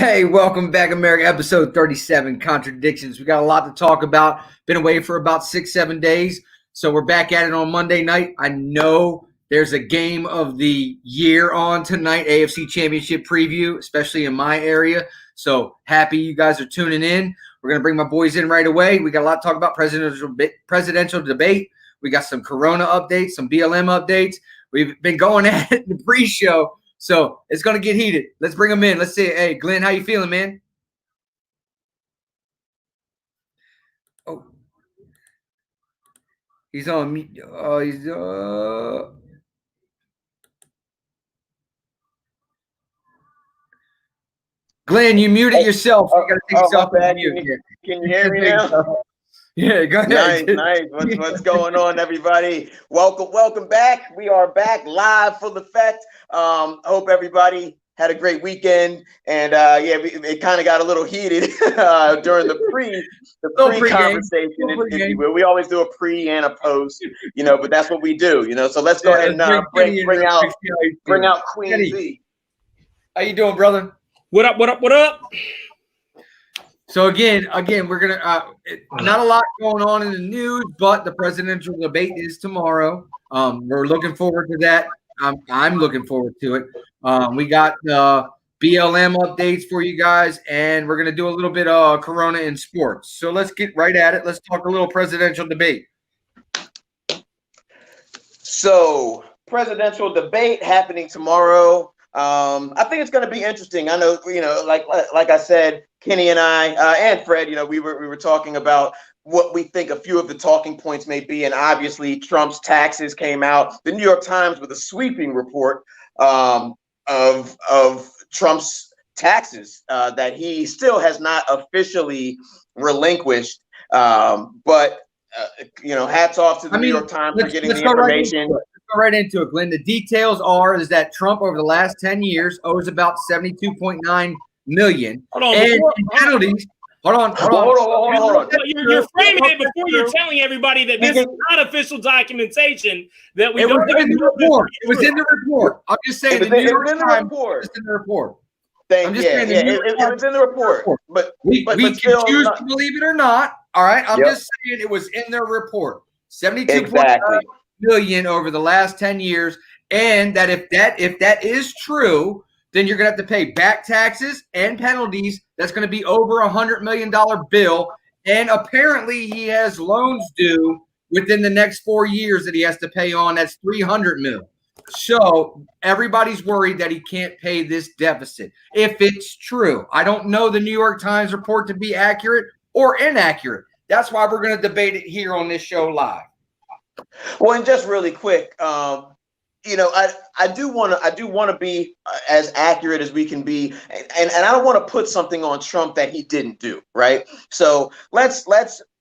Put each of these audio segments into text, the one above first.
Hey, welcome back, America. Episode 37, Contra-Dictions. We got a lot to talk about. Been away for about 6-7 days, so we're back at it on Monday night. I know there's a game of the year on tonight, AFC Championship preview, especially in my area. So happy you guys are tuning in. We're going to bring my boys in right away. We got a lot to talk about presidential debate. We got some Corona updates, some BLM updates. We've been going at it in the pre-show. So it's going to get heated. Let's bring them in. Let's see. Hey, Glenn, how you feeling, man? Oh, he's on me. Glenn, you muted yourself. You got to take yourself off mute. Can you hear me now? Yeah, go ahead. Nice. What's going on, everybody? Welcome back. We are back live full effect. Hope everybody had a great weekend, and it kind of got a little heated during the pre conversation. If you will. We always do a pre and a post, but that's what we do, So let's go ahead and bring out Queen Z. How you doing, brother? What up? So again, we're gonna not a lot going on in the news, but the presidential debate is tomorrow. We're looking forward to that. I'm looking forward to it. We got BLM updates for you guys, and we're gonna do a little bit of Corona in sports. So let's get right at it. Let's talk a little presidential debate. So presidential debate happening tomorrow. I think it's going to be interesting. I know, like I said, Kenny and I and Fred, we were talking about what we think a few of the talking points may be, and obviously Trump's taxes came out. The New York Times with a sweeping report of Trump's taxes that he still has not officially relinquished. But hats off to the New York Times for getting the information. Right into it, Glenn. The details is that Trump over the last 10 years owes about $72.9 million. Hold on. You're framing it before you're telling everybody that this is not official documentation that we don't. It was in the report. I'm just saying the New York Times was in the report. It was in the report. But we can choose to believe it or not. All right. I'm just saying it was in their report. 72.9 million over the last 10 years, and that if that is true, then you're gonna have to pay back taxes and penalties. That's gonna be over $100 million bill, and apparently he has loans due within the next 4 years that he has to pay on. That's $300 million. So everybody's worried that he can't pay this deficit. If it's true, I don't know the New York Times report to be accurate or inaccurate. That's why we're gonna debate it here on this show live. Well, and just really quick, I do want to be as accurate as we can be, and I don't want to put something on Trump that he didn't do, right? So let's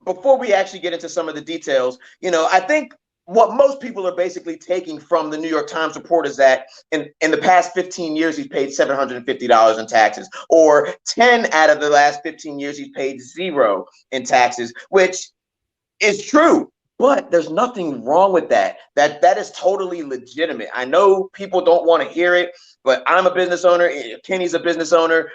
before we actually get into some of the details, I think what most people are basically taking from the New York Times report is that in the past 15 years he's paid $750 in taxes, or 10 out of the last 15 years he's paid $0 in taxes, which is true. But there's nothing wrong with that. That is totally legitimate. I know people don't want to hear it, but I'm a business owner. Kenny's a business owner.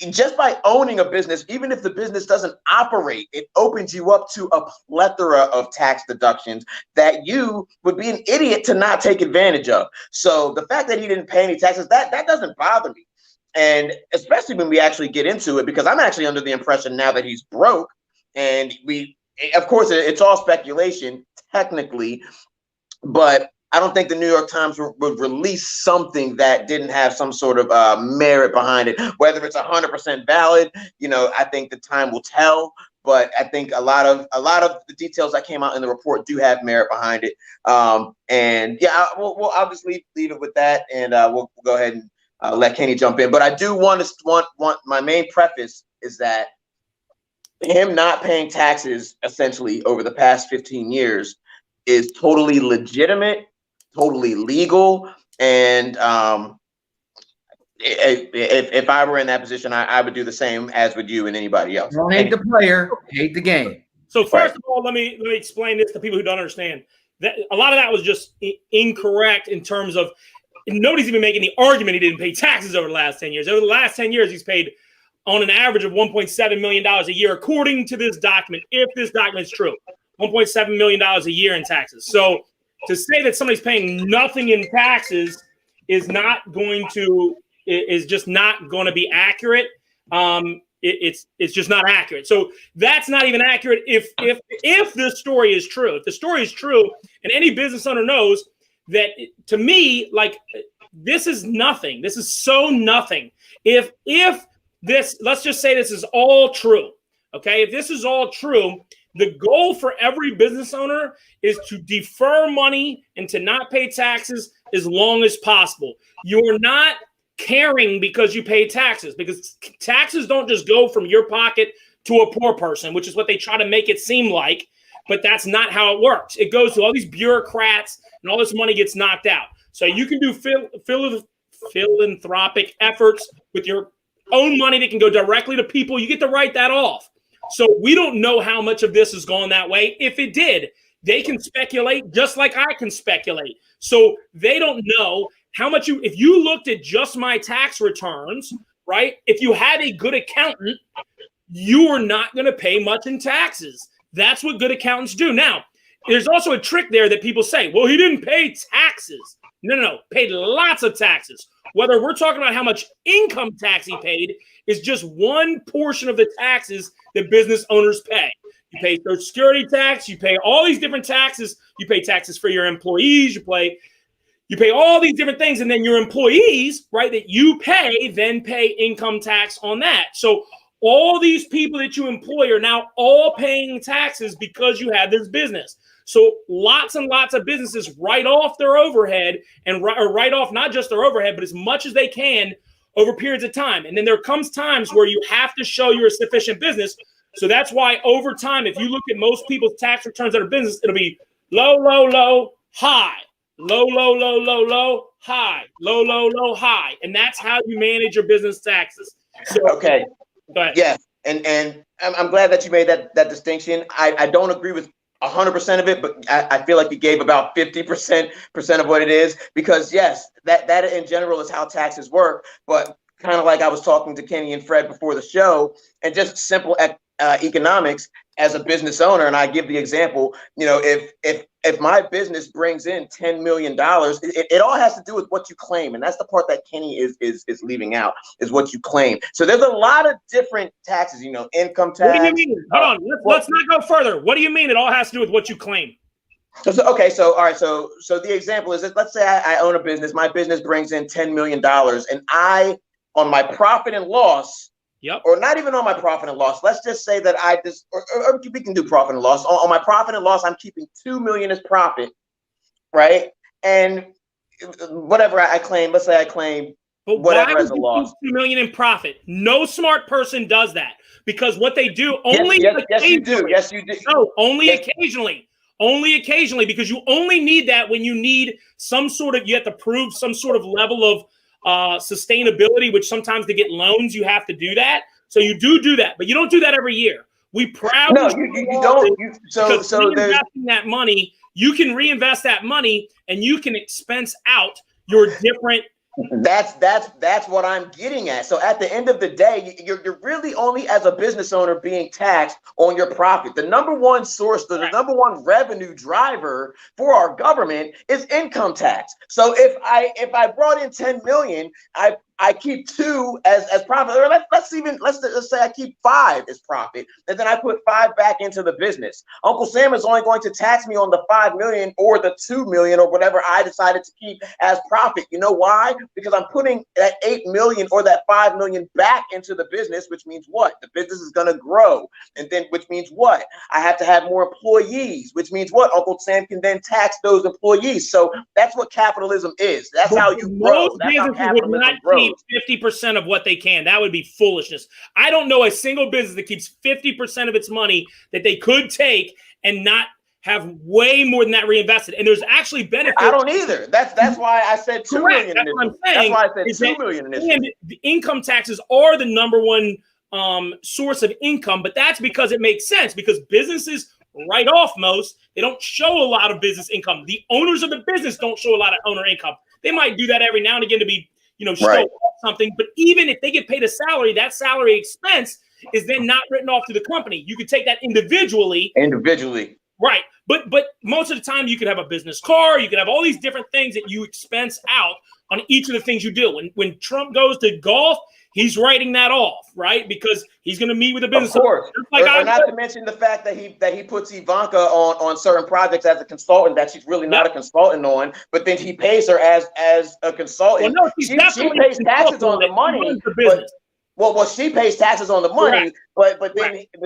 Just by owning a business, even if the business doesn't operate, it opens you up to a plethora of tax deductions that you would be an idiot to not take advantage of. So the fact that he didn't pay any taxes, that doesn't bother me. And especially when we actually get into it, because I'm actually under the impression now that he's broke, and of course, it's all speculation, technically, but I don't think the New York Times would release something that didn't have some sort of merit behind it. Whether it's 100% valid, I think the time will tell. But I think a lot of the details that came out in the report do have merit behind it. We'll obviously leave it with that, and we'll go ahead and let Kenny jump in. But I do want my main preface is that him not paying taxes essentially over the past 15 years is totally legitimate, totally legal. And if I were in that position, I would do the same as would you and anybody else. Don't hate the player, hate the game. So first of all, let me explain this to people who don't understand. That a lot of that was just incorrect in terms of nobody's even making the argument he didn't pay taxes over the last 10 years. Over the last 10 years, he's paid on an average of $1.7 million a year, according to this document, if this document is true, $1.7 million a year in taxes. So to say that somebody's paying nothing in taxes is just not going to be accurate. It's just not accurate. So that's not even accurate if this story is true. If the story is true, and any business owner knows that, to me, like, this is nothing. This is so nothing. If this, let's just say this is all true, okay? If this is all true, the goal for every business owner is to defer money and to not pay taxes as long as possible. You're not caring because you pay taxes, because taxes don't just go from your pocket to a poor person, which is what they try to make it seem like, but that's not how it works. It goes to all these bureaucrats and all this money gets knocked out. So you can do philanthropic efforts with your own money that can go directly to people. You get to write that off. So we don't know how much of this has gone that way. If it did, they can speculate just like I can speculate. So they don't know how much if you looked at just my tax returns, right? If you had a good accountant, you are not going to pay much in taxes. That's what good accountants do. Now, there's also a trick there that people say, well, he didn't pay taxes. No, paid lots of taxes. Whether we're talking about how much income tax he paid is just one portion of the taxes that business owners pay. You pay Social Security tax, you pay all these different taxes, you pay taxes for your employees, you pay all these different things, and then your employees, right, that you pay, then pay income tax on that. So all these people that you employ are now all paying taxes because you have this business. So lots and lots of businesses write off their overhead and write off not just their overhead, but as much as they can over periods of time. And then there comes times where you have to show you're a sufficient business. So that's why over time, if you look at most people's tax returns that are business, it'll be low, low, low, high, low, low, low, low, low, high, low, low, low, high. And that's how you manage your business taxes. So, okay. Go ahead. Yeah. And I'm glad that you made that distinction. I don't agree with 100% of it, but I feel like you gave about 50% of what it is, because yes, that in general is how taxes work. But kind of like I was talking to Kenny and Fred before the show, and just simple economics as a business owner, and I give the example, if my business brings in $10 million, it all has to do with what you claim, and that's the part that Kenny is leaving out, is what you claim. So there's a lot of different taxes, income tax. What do you mean? Hold on, let's not go further. What do you mean it all has to do with what you claim? Okay, so all right, so the example is that, let's say I own a business, my business brings in $10 million, and I, on my profit and loss, yep, or not even on my profit and loss, let's just say that or we can do profit and loss. On my profit and loss, I'm keeping $2 million as profit, right? And whatever I claim, let's say I claim whatever as a loss. $2 million in profit. No smart person does that, because what they do only yes, you do. Yes, you do. No, only occasionally. Only occasionally, because you only need that when you need some sort of, you have to prove some sort of level of sustainability, which sometimes to get loans, you have to do that. So you do that, but you don't do that every year. We proudly you don't. So reinvesting that money, you can reinvest that money and you can expense out your different. That's what I'm getting at. So at the end of the day, you're really only, as a business owner, being taxed on your profit. The number one source, the number one revenue driver for our government is income tax. So if I brought in 10 million, I keep 2 as profit, or let's say I keep 5 as profit, and then I put 5 back into the business. Uncle Sam is only going to tax me on the 5 million or the 2 million or whatever I decided to keep as profit. You know why? Because I'm putting that 8 million or that 5 million back into the business, which means what? The business is going to grow, and then which means what? I have to have more employees, which means what? Uncle Sam can then tax those employees. So that's what capitalism is. That's how you grow. That's how capitalism grows. 50% of what they can. That would be foolishness. I don't know a single business that keeps 50% of its money that they could take and not have way more than that reinvested. And there's actually benefits. I don't either. That's why I said 2 million. That's what I'm saying. That's why I said 2 million in this. And the income taxes are the number one source of income, but that's because it makes sense, because businesses write off most. They don't show a lot of business income. The owners of the business don't show a lot of owner income. They might do that every now and again to be, show off something. But even if they get paid a salary, that salary expense is then not written off to the company. You could take that individually. Right. But most of the time you could have a business car, you could have all these different things that you expense out on each of the things you do. When Trump goes to golf, he's writing that off, right? Because he's going to meet with a business. Of course. Not to mention the fact that he puts Ivanka on certain projects as a consultant that she's really not a consultant on, but then he pays her as a consultant. Well, no, she pays taxes on the money. She pays taxes on the money, but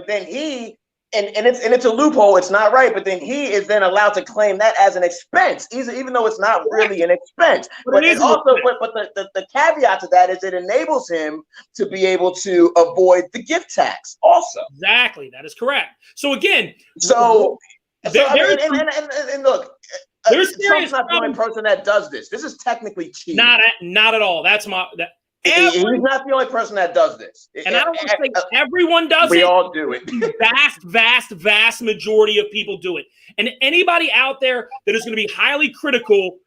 then he and it's a loophole. It's not right, but then he is then allowed to claim that as an expense, even though it's not really an expense. But the caveat to that is it enables him to be able to avoid the gift tax. Also, exactly, that is correct. So again, look, there's Trump's not the only person that does this. This is technically cheating. Not at all. That's he's not the only person that does this. And I don't want to say everyone does it. We all do it. Vast majority of people do it. And anybody out there that is going to be highly critical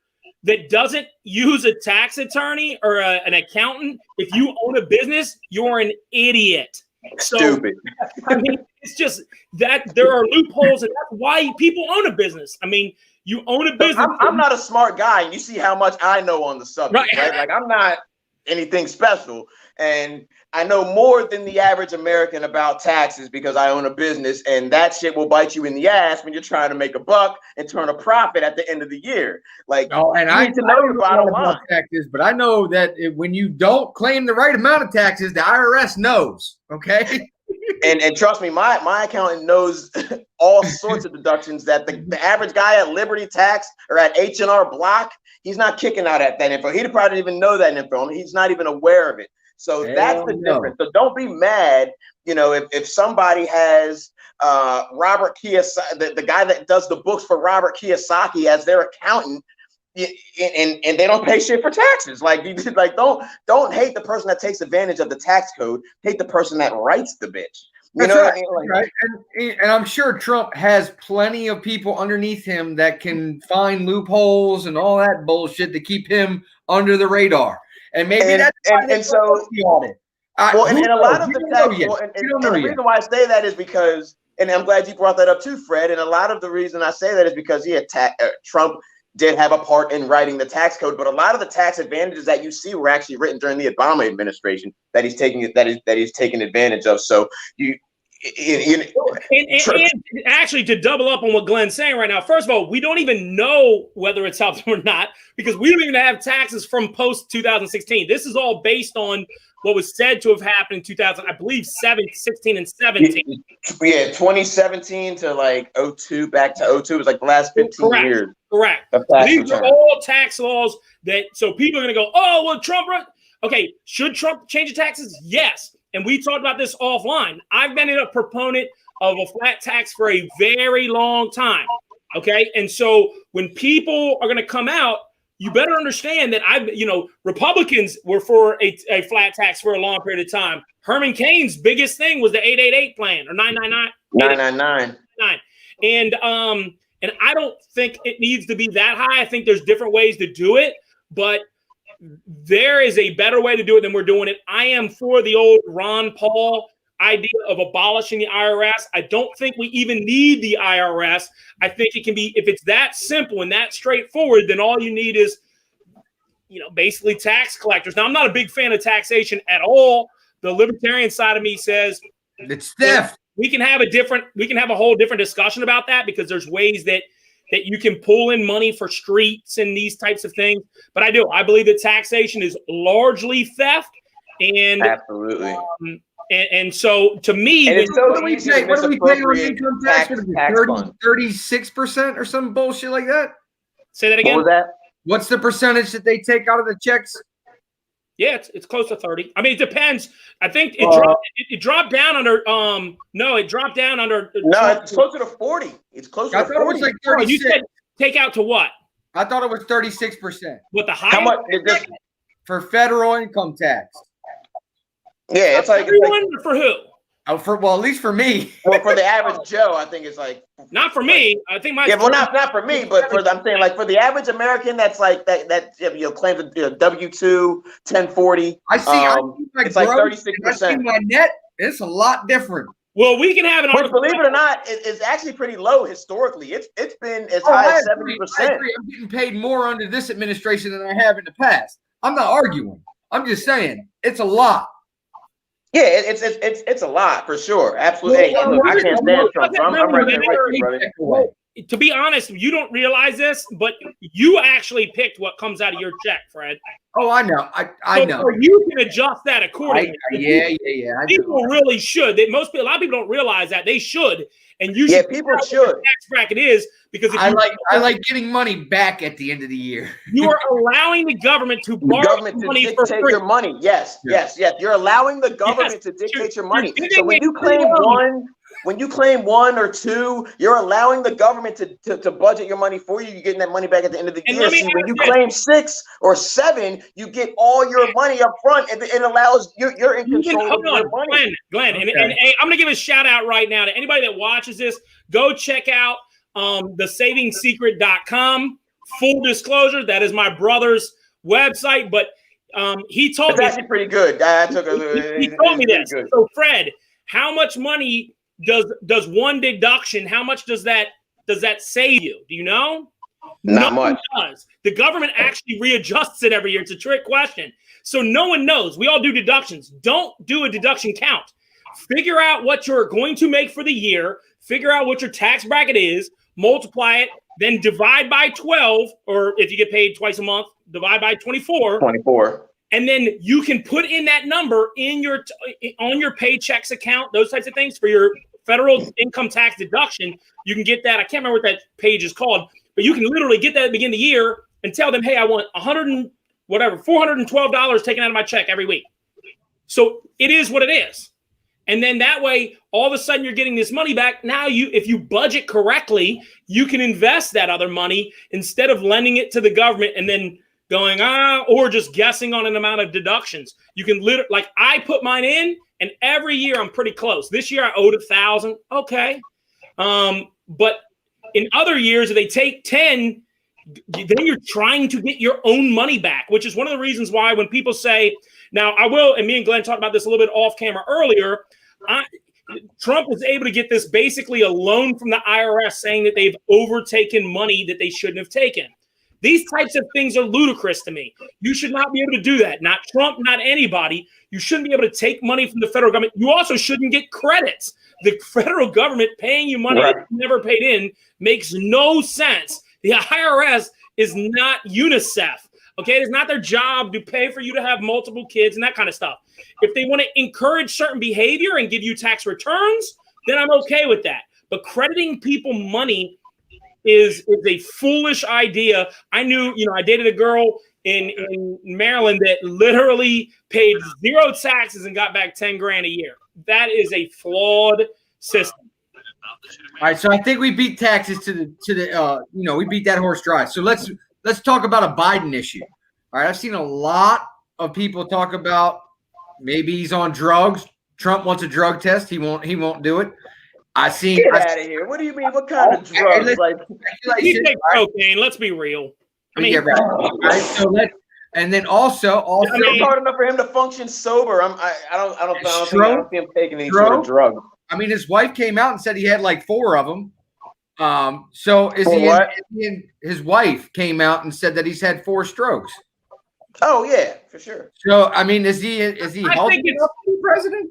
that doesn't use a tax attorney or an accountant, if you own a business, you're an idiot. Stupid. I mean, it's just that there are loopholes, and that's why people own a business. I mean, you own a business. I'm not a smart guy, and you see how much I know on the subject, right? Like, I'm not anything special, and I know more than the average American about taxes because I own a business, and that shit will bite you in the ass when you're trying to make a buck and turn a profit at the end of the year. Like, I need to know your bottom line. Taxes, but I know that when you don't claim the right amount of taxes, the IRS knows. Okay. And trust me, my accountant knows all sorts of deductions that the average guy at Liberty Tax or at H&R Block, he's not kicking out at that info. He'd probably even know that info. I mean, he's not even aware of it. So that's the difference. So don't be mad, if somebody has Robert Kiyosaki, the guy that does the books for Robert Kiyosaki as their accountant, and they don't pay shit for taxes. Don't hate the person that takes advantage of the tax code. Hate the person that writes the bitch. You know what I mean? Right. And I'm sure Trump has plenty of people underneath him that can find loopholes and all that bullshit to keep him under the radar. And maybe that's so the audit. And a lot of the tax, the reason why I say that is because, and I'm glad you brought that up too, Fred. And a lot of the reason I say that is because Trump did have a part in writing the tax code, but a lot of the tax advantages that you see were actually written during the Obama administration that he's taking advantage of. So and actually, to double up on what Glenn's saying right now, first of all, we don't even know whether it's helped or not because we don't even have taxes from post 2016. This is all based on what was said to have happened in 2000, I believe 16 and 17. Yeah, 2017 to 02, back to 02 was like the last 15 years. Correct. These are all tax laws so people are going to go, oh, well, Trump. Okay, should Trump change the taxes? Yes. And we talked about this offline. I've been a proponent of a flat tax for a very long time. Okay. And so when people are going to come out, you better understand that Republicans were for a flat tax for a long period of time. Herman Cain's biggest thing was the 888 plan or 999. 999. And I don't think it needs to be that high. I think there's different ways to do it, but there is a better way to do it than we're doing it. I am for the old Ron Paul idea of abolishing the IRS. I don't think we even need the IRS. I think it can be, if it's that simple and that straightforward, then all you need is, basically tax collectors. Now, I'm not a big fan of taxation at all. The libertarian side of me says it's theft. We can have a whole different discussion about that because there's ways that you can pull in money for streets and these types of things. But I believe that taxation is largely theft. And absolutely. And so to me, what do we pay on income tax? 36% or some bullshit like that? Say that again. What was that? What's the percentage that they take out of the checks? Yeah, it's close to 30. I mean, it depends. I think it dropped down under it dropped down under it's closer to 40. It's closer to 40. It was like 36. You said take out to what? I thought it was 36%. What the high? How much is this for federal income tax? Yeah, it's like everyone for who? Oh, well, at least for me. Well, for the average Joe, I think it's like not for me. I think my well, not for me, but I'm saying like for the average American, that's like that claims W-2 1040. I see my it's like 36%. I see my net. It's a lot different. Well, we can have an Which, believe it or not, it's actually pretty low historically. It's been as high as 70%. I agree. I'm getting paid more under this administration than I have in the past. I'm not arguing. I'm just saying it's a lot. Yeah, it's a lot for sure. Absolutely. Hey, look, I can't stand Trump. I'm right there with you, brother. To be honest, you don't realize this, but you actually picked what comes out of your check, Fred. Oh, I know. I know. You can adjust that accordingly. Yeah. People really should. A lot of people don't realize that they should, and you should. Yeah, people should. What the tax bracket is because if I like getting money back at the end of the year. You are allowing the government to borrow money for free. Your money. Yes. You're allowing the government to dictate your money. So when you claim one or two, you're allowing the government to budget your money for you. You're getting that money back at the end of the year. See, when you claim 6 or 7, you get all your money up front, and it allows you're in control of your money. Glenn, and I'm going to give a shout out right now to anybody that watches this. Go check out thesavingsecret.com. Full disclosure, that is my brother's website, but he told me it's actually pretty good. He told me this. Good. So, Fred, how much money does one deduction? How much does that save you? Do you know? Not much. Does. The government actually readjusts it every year. It's a trick question. So no one knows. We all do deductions. Don't do a deduction count. Figure out what you're going to make for the year. Figure out what your tax bracket is. Multiply it. Then divide by 12, or if you get paid twice a month, divide by 24. 24. And then you can put in that number on your paychecks account, those types of things for your federal income tax deduction. You can get that. I can't remember what that page is called, but you can literally get that at the beginning of the year and tell them, hey, I want $412 taken out of my check every week. So it is what it is. And then that way, all of a sudden, you're getting this money back. Now, if you budget correctly, you can invest that other money instead of lending it to the government and then going, or just guessing on an amount of deductions. You can literally, like I put mine in, and every year I'm pretty close. This year I owed $1,000. Okay. But in other years, if they take 10, then you're trying to get your own money back, which is one of the reasons why when people say, now I will, and me and Glenn talked about this a little bit off camera earlier, Trump was able to get this basically a loan from the IRS saying that they've overtaken money that they shouldn't have taken. These types of things are ludicrous to me. You should not be able to do that. Not Trump, not anybody. You shouldn't be able to take money from the federal government. You also shouldn't get credits. The federal government paying you money that you never paid in makes no sense. The IRS is not UNICEF. Okay, it's not their job to pay for you to have multiple kids and that kind of stuff. If they want to encourage certain behavior and give you tax returns, then I'm okay with that. But crediting people money is a foolish idea. I dated a girl in Maryland that literally paid 0 taxes and got back 10 grand a year. That is a flawed system. All right, so I think we beat taxes to the we beat that horse dry. So let's talk about a Biden issue. All right, I've seen a lot of people talk about maybe he's on drugs. Trump wants a drug test. He won't do it. Get out of here. What do you mean? What kind of drugs? He takes cocaine. Let's be real. I mean, yeah, right. All right. So and then also, it's hard enough for him to function sober. I don't see him taking any sort of drug. I mean, his wife came out and said he had like 4 of them. So his wife came out and said that he's had 4 strokes. Oh yeah, for sure. So I mean, is he healthy enough to be president?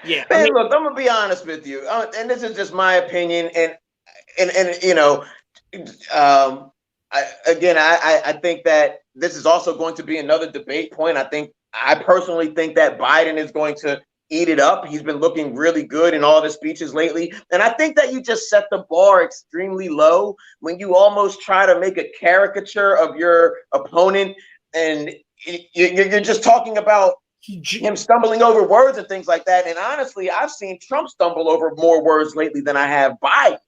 Yeah. Man, look, I'm gonna be honest with you, and this is just my opinion, and I think that this is also going to be another debate point. I personally think that Biden is going to eat it up. He's been looking really good in all the speeches lately. And I think that you just set the bar extremely low when you almost try to make a caricature of your opponent. And you're just talking about him stumbling over words and things like that. And honestly, I've seen Trump stumble over more words lately than I have Biden.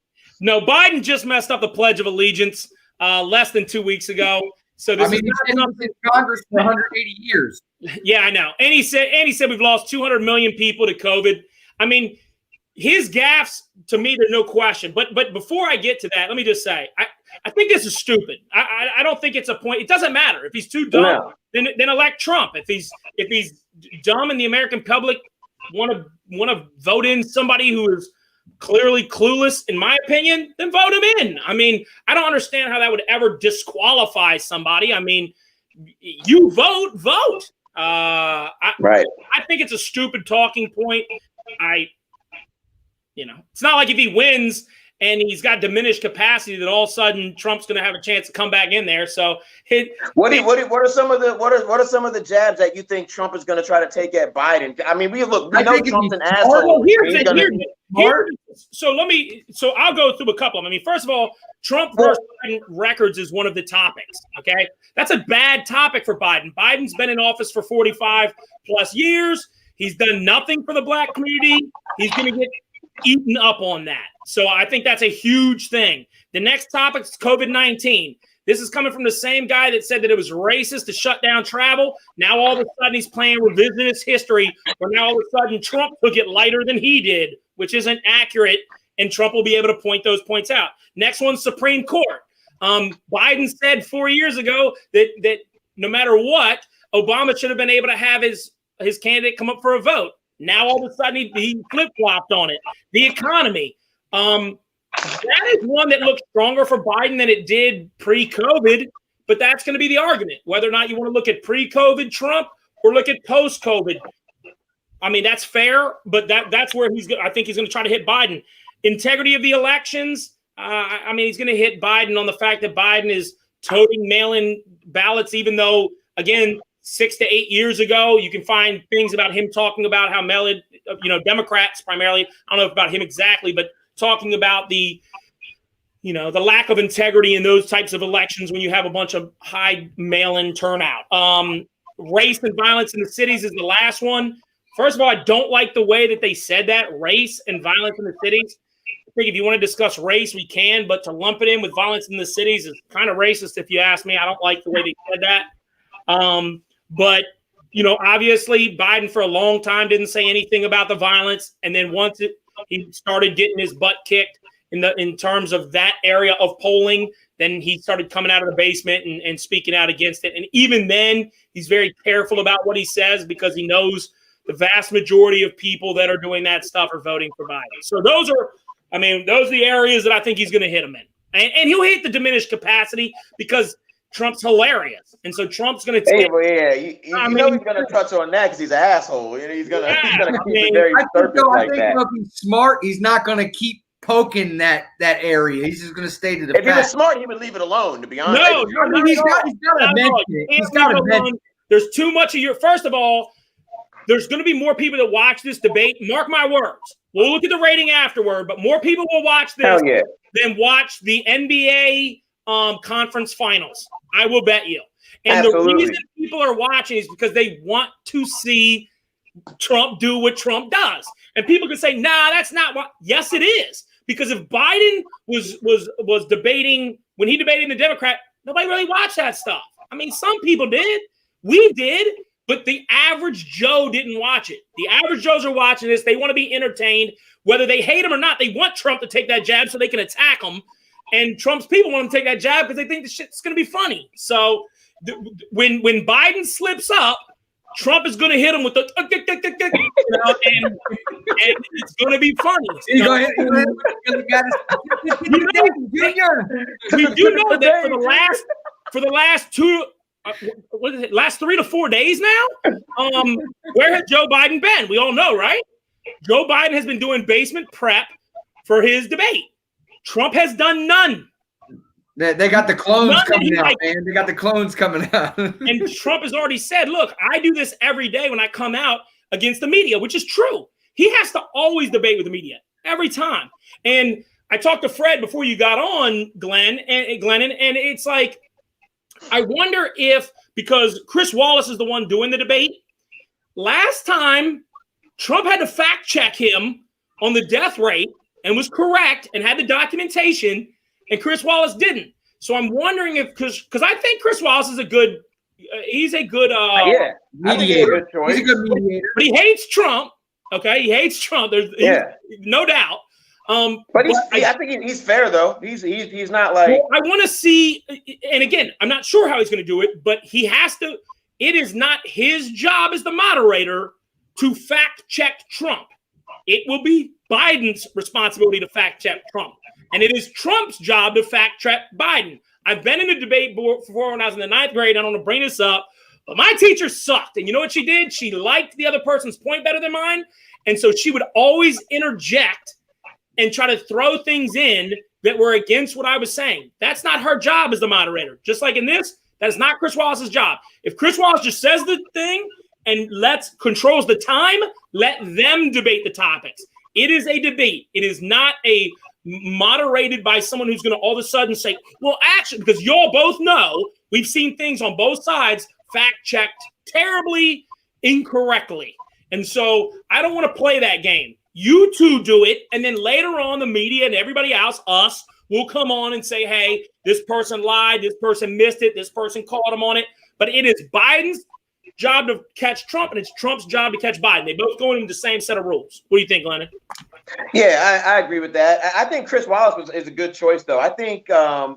No, Biden just messed up the Pledge of Allegiance less than 2 weeks ago. So this he's been in Congress for 180 years. Yeah, I know. And he said we've lost 200 million people to COVID. I mean, his gaffes, to me, there's no question. But before I get to that, let me just say, I think this is stupid. I don't think it's a point. It doesn't matter. If he's too dumb, then elect Trump. If he's dumb and the American public want to vote in somebody who is clearly clueless, in my opinion, then vote him in. I mean, I don't understand how that would ever disqualify somebody. I mean, you vote. I think it's a stupid talking point. It's not like if he wins and he's got diminished capacity that all of a sudden Trump's going to have a chance to come back in there. So, what are some of the jabs that you think Trump is going to try to take at Biden? I mean, we know Trump's an asshole. So I'll go through a couple of them. I mean, first of all, Trump versus Biden records is one of the topics. Okay, that's a bad topic for Biden. Biden's been in office for 45 plus years. He's done nothing for the black community. He's going to get eaten up on that. So I think that's a huge thing. The next topic is COVID-19. This is coming from the same guy that said that it was racist to shut down travel. Now all of a sudden he's playing revisionist history, where now all of a sudden Trump took it lighter than he did, which isn't accurate, and Trump will be able to point those points out. Next one's Supreme Court. Biden said 4 years ago that no matter what, Obama should have been able to have his candidate come up for a vote. Now all of a sudden he flip-flopped on it. The economy. That is one that looks stronger for Biden than it did pre-COVID, but that's going to be the argument, whether or not you want to look at pre-COVID Trump or look at post-COVID. I mean, that's fair, but that's where I think he's going to try to hit Biden. Integrity of the elections. I mean, he's going to hit Biden on the fact that Biden is toting mail-in ballots, even though, again, 6 to 8 years ago, you can find things about him talking about how mail-in, Democrats primarily, I don't know about him exactly, but talking about the lack of integrity in those types of elections when you have a bunch of high mail-in turnout. Race and violence in the cities is the last one. First of all, I don't like the way that they said that, race and violence in the cities. I think if you want to discuss race, we can, but to lump it in with violence in the cities is kind of racist if you ask me. I don't like the way they said that. But, obviously Biden for a long time didn't say anything about the violence. And then once he started getting his butt kicked in terms of that area of polling, then he started coming out of the basement and speaking out against it. And even then, he's very careful about what he says because he knows the vast majority of people that are doing that stuff are voting for Biden. So those are the areas that I think he's going to hit him in. And he'll hit the diminished capacity because Trump's hilarious, and so Trump's going to take. He's going to touch on that because he's an asshole. He's going to keep it very surface like that. If he's smart, he's not going to keep poking that area. He's just going to stay to the fact. If he was smart, he would leave it alone. To be honest, he's got to mention it. He's got to mention it. There's too much of your. First of all, there's going to be more people that watch this debate. Mark my words. We'll look at the rating afterward, but more people will watch this than watch the NBA conference finals. I will bet you. And Absolutely. The reason people are watching is because they want to see Trump do what Trump does. And people can say, nah, that's not what. Yes, it is. Because if Biden was debating, when he debated the Democrat, nobody really watched that stuff. I mean, some people did. We did. But the average Joe didn't watch it. The average Joes are watching this. They want to be entertained. Whether they hate him or not, they want Trump to take that jab so they can attack him. And Trump's people want him to take that jab because they think the shit's going to be funny. So when Biden slips up, Trump is going to hit him with the, and it's going to be funny. We do know that for the last 3 to 4 days now, where has Joe Biden been? We all know, right? Joe Biden has been doing basement prep for his debate. Trump has done none. They got the clones coming out, man. They got the clones coming out. And Trump has already said, look, I do this every day when I come out against the media, which is true. He has to always debate with the media every time. And I talked to Fred before you got on, Glennon, and it's like, I wonder if, because Chris Wallace is the one doing the debate, last time Trump had to fact check him on the death rate and was correct and had the documentation, and Chris Wallace didn't. So I'm wondering if, because I think Chris Wallace is mediator. He's a good mediator. But he hates Trump. Okay, he hates Trump. There's no doubt. But I think he's fair though. He's not like. Well, I want to see, and again, I'm not sure how he's going to do it, but he has to. It is not his job as the moderator to fact check Trump. It will be Biden's responsibility to fact check Trump, and it is Trump's job to fact check Biden. I've been in a debate before when I was in the 9th grade. I don't want to bring this up, but my teacher sucked, and you know what she did? She liked the other person's point better than mine, and so she would always interject and try to throw things in that were against what I was saying. That's not her job as the moderator. Just like in this, that is not Chris Wallace's job. If Chris Wallace just says the thing and controls the time, let them debate the topics. It is a debate. It is not a moderated by someone who's going to all of a sudden say, well, actually, because y'all both know we've seen things on both sides fact-checked terribly, incorrectly. And so I don't want to play that game. You two do it, and then later on, the media and everybody else, us, will come on and say, hey, this person lied, this person missed it, this person called him on it. But it is Biden's job to catch Trump, and it's Trump's job to catch Biden. They both go into the same set of rules. What do you think, Lennon? Yeah, I agree with that. I think Chris Wallace is a good choice, though. I think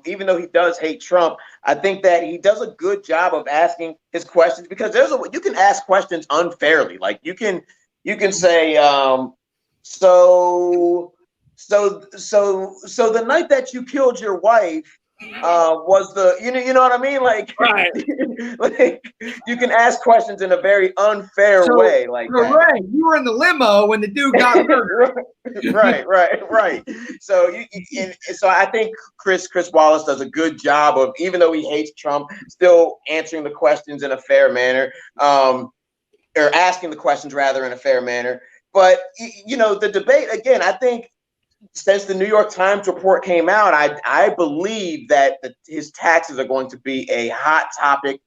even though he does hate Trump, I think that he does a good job of asking his questions, because you can ask questions unfairly. Like you can say, So the night that you killed your wife was you know what I mean? Like, right. Like you can ask questions in a very unfair way. Like, right, you were in the limo when the dude got murdered. right. So so I think Chris Wallace does a good job of, even though he hates Trump, still answering the questions in a fair manner, or asking the questions rather in a fair manner. But, the debate, again, I think since the New York Times report came out, I believe that his taxes are going to be a hot topic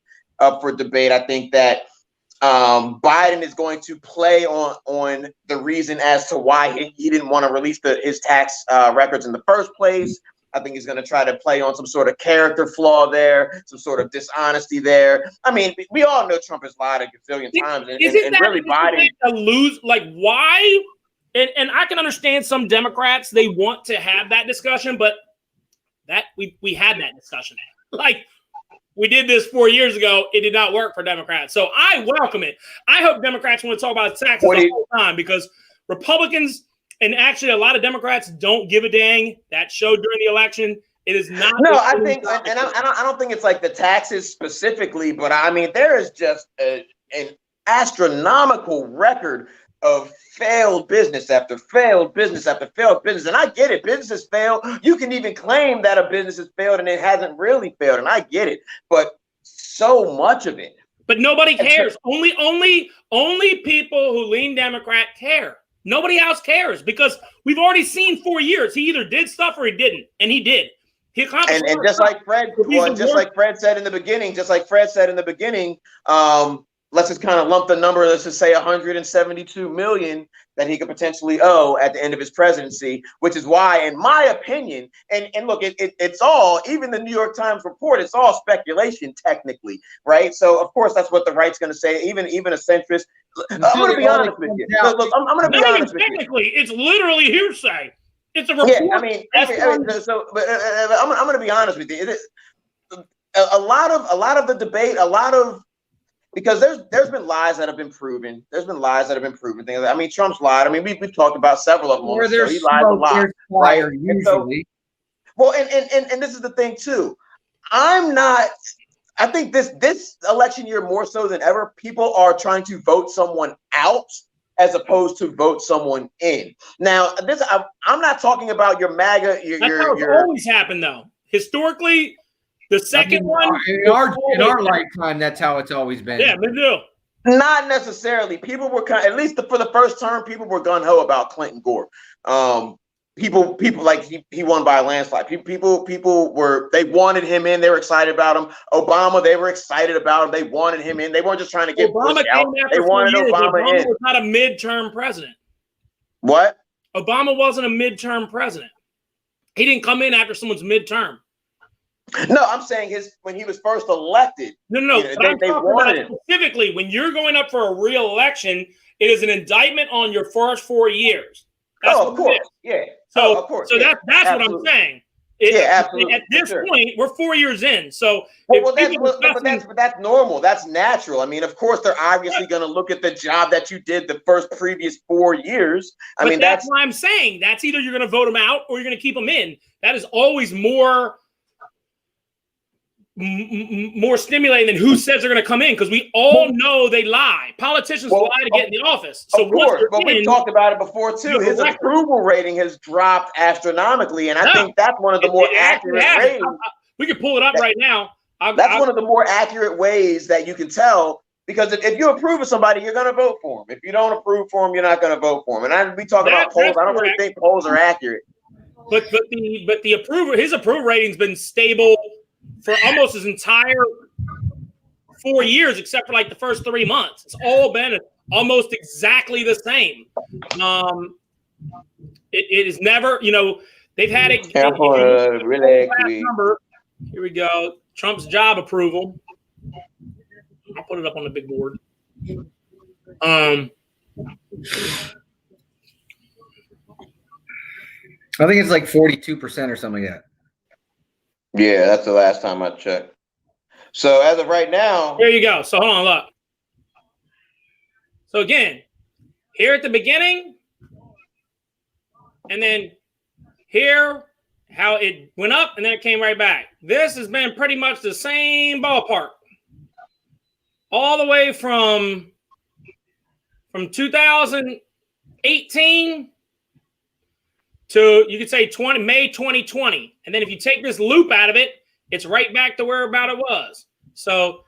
for debate. I think that Biden is going to play on the reason as to why he didn't want to release his tax records in the first place. I think he's going to try to play on some sort of character flaw there, some sort of dishonesty there. I mean, we all know Trump has lied a gazillion times, and really Biden to lose. Like, why? And I can understand some Democrats, they want to have that discussion, but that we had that discussion. Like, we did this 4 years ago. It did not work for Democrats, so I welcome it. I hope Democrats want to talk about taxes the whole time, because Republicans. And actually, a lot of Democrats don't give a dang. That showed during the election. It is not. No, I think, and I don't think it's like the taxes specifically, but I mean, there is just an astronomical record of failed business after failed business after failed business. And I get it. Businesses fail. You can even claim that a business has failed and it hasn't really failed. And I get it. But so much of it. But nobody cares. Only people who lean Democrat care. Nobody else cares, because we've already seen 4 years. He either did stuff or he didn't, and he did. He accomplished. And just like Fred, like Fred said in the beginning, let's just kind of lump the number. Let's just say 172 million that he could potentially owe at the end of his presidency, which is why, in my opinion, and look, it's all, even the New York Times report, it's all speculation technically, right? So of course that's what the right's going to say. Even a centrist. I'm going to be honest with you. Look, I'm going to be honest with you. Technically, it's literally hearsay. It's a report. Yeah, I mean, I'm going to be honest with you. A lot of the debate, because there's been lies that have been proven. Things. I mean, Trump's lied. I mean, we've talked about several of them. Or there's he lies a lot, right? Usually. And this is the thing too. I think this election year, more so than ever, people are trying to vote someone out as opposed to vote someone in. Now, I'm not talking about your MAGA. That's how it's always happened, though. Historically, the second one in our lifetime, that's how it's always been. Yeah, me too. Not necessarily. People were at least for the first term, people were gung ho about Clinton Gore. People like he won by a landslide. People they wanted him in. They were excited about him. Obama, they were excited about him. They wanted him in. They weren't just trying to get Bush out. They wanted Obama in. Obama was not a midterm president. What? Obama wasn't a midterm president. He didn't come in after someone's midterm. No, I'm saying when he was first elected. No. They I'm talking wanted about specifically when you're going up for a re-election, it is an indictment on your first 4 years. That's of course. Yeah. So, of course. So yeah. that's Absolutely. what I'm saying. Absolutely. At this point, we're 4 years in. So, but that's normal. That's natural. I mean, of course, they're obviously going to look at the job that you did the previous 4 years. I mean, that's why I'm saying that's either you're going to vote them out or you're going to keep them in. That is always more stimulating than who says they're going to come in, because we all know they lie. Politicians lie to get in the office. So of course, but we've talked about it before too. His approval rating has dropped astronomically, and I think that's one of the more accurate ways. We can pull it up right now. That's one of the more accurate ways that you can tell, because if you approve of somebody, you're going to vote for them. If you don't approve for them, you're not going to vote for them. And we talk about polls. I don't really think polls are accurate. But his approval rating's been stable for almost his entire 4 years, except for like the first 3 months. It's all been almost exactly the same. It is never, they've had it. Really number. Here we go. Trump's job approval. I'll put it up on the big board. I think it's like 42% or something like that. Yeah, that's the last time I checked. So as of right now, here you go. So hold on, look. So again, here at the beginning, and then here, how it went up and then it came right back. This has been pretty much the same ballpark all the way from 2018 to, you could say, May 2020. And then if you take this loop out of it, it's right back to where about it was. So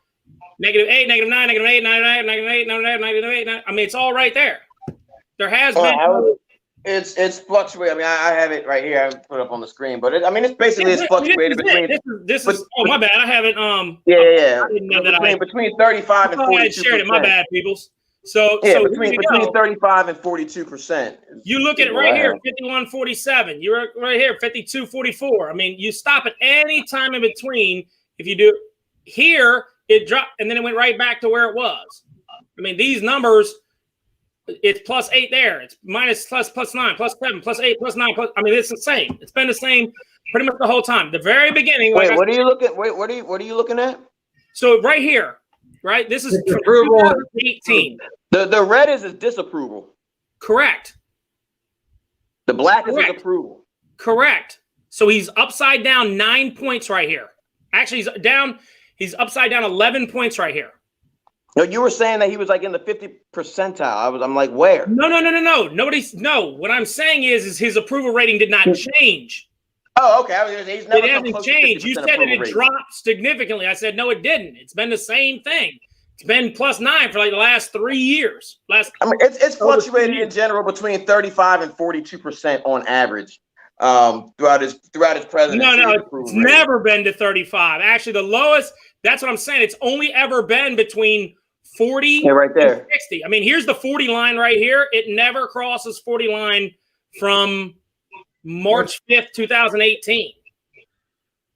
-8, -9, -8, -9, -8, -8. I mean, it's all right there. There has been. It's fluctuated. I mean, I have it right here. I put it up on the screen, but it's basically it's fluctuated between. This is. Oh, my bad. I haven't. Yeah. Between 35 and 42%. Shared it. My bad, peoples. So between 35 and 42%. You look at it right here, 51.47. You're right here, 52.44. I mean, you stop at any time in between. If you do here, it dropped and then it went right back to where it was. I mean, these numbers, it's +8 there. It's +9, +7, +8, +9. I mean, it's the same. It's been the same pretty much the whole time. The very beginning. Wait, what are you looking? Wait, what are you looking at? So right here. Right, this is 2018. The red is his disapproval. Correct. The black is his approval. Correct. So he's upside down 9 points right here. Actually, he's upside down 11 points right here. No, you were saying that he was like in the 50th percentile. I'm like, where? No. What I'm saying is his approval rating did not change. Oh, okay. He's never it hasn't changed. You said that it dropped significantly. I said, no, it didn't. It's been the same thing. It's been +9 for like the last 3 years. I mean, it's fluctuated in general between 35 and 42% on average throughout his presidency. No, it's never been to 35. Actually, the lowest. That's what I'm saying. It's only ever been between 40 right there. and 60. I mean, here's the 40 line right here. It never crosses 40 line from March 5th, 2018.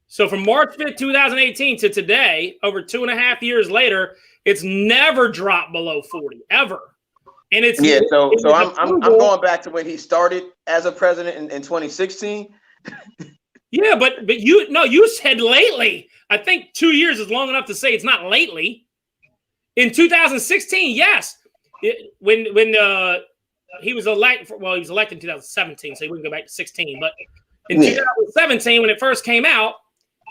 So from March 5th, 2018 to today, over 2.5 years later, it's never dropped below 40 ever. And it's So I'm going back to when he started as a president in 2016. Yeah, but you said lately. I think 2 years is long enough to say it's not lately. In 2016, yes, when he was elected. Well, he was elected in 2017, so he wouldn't go back to 16. But in 2017, when it first came out,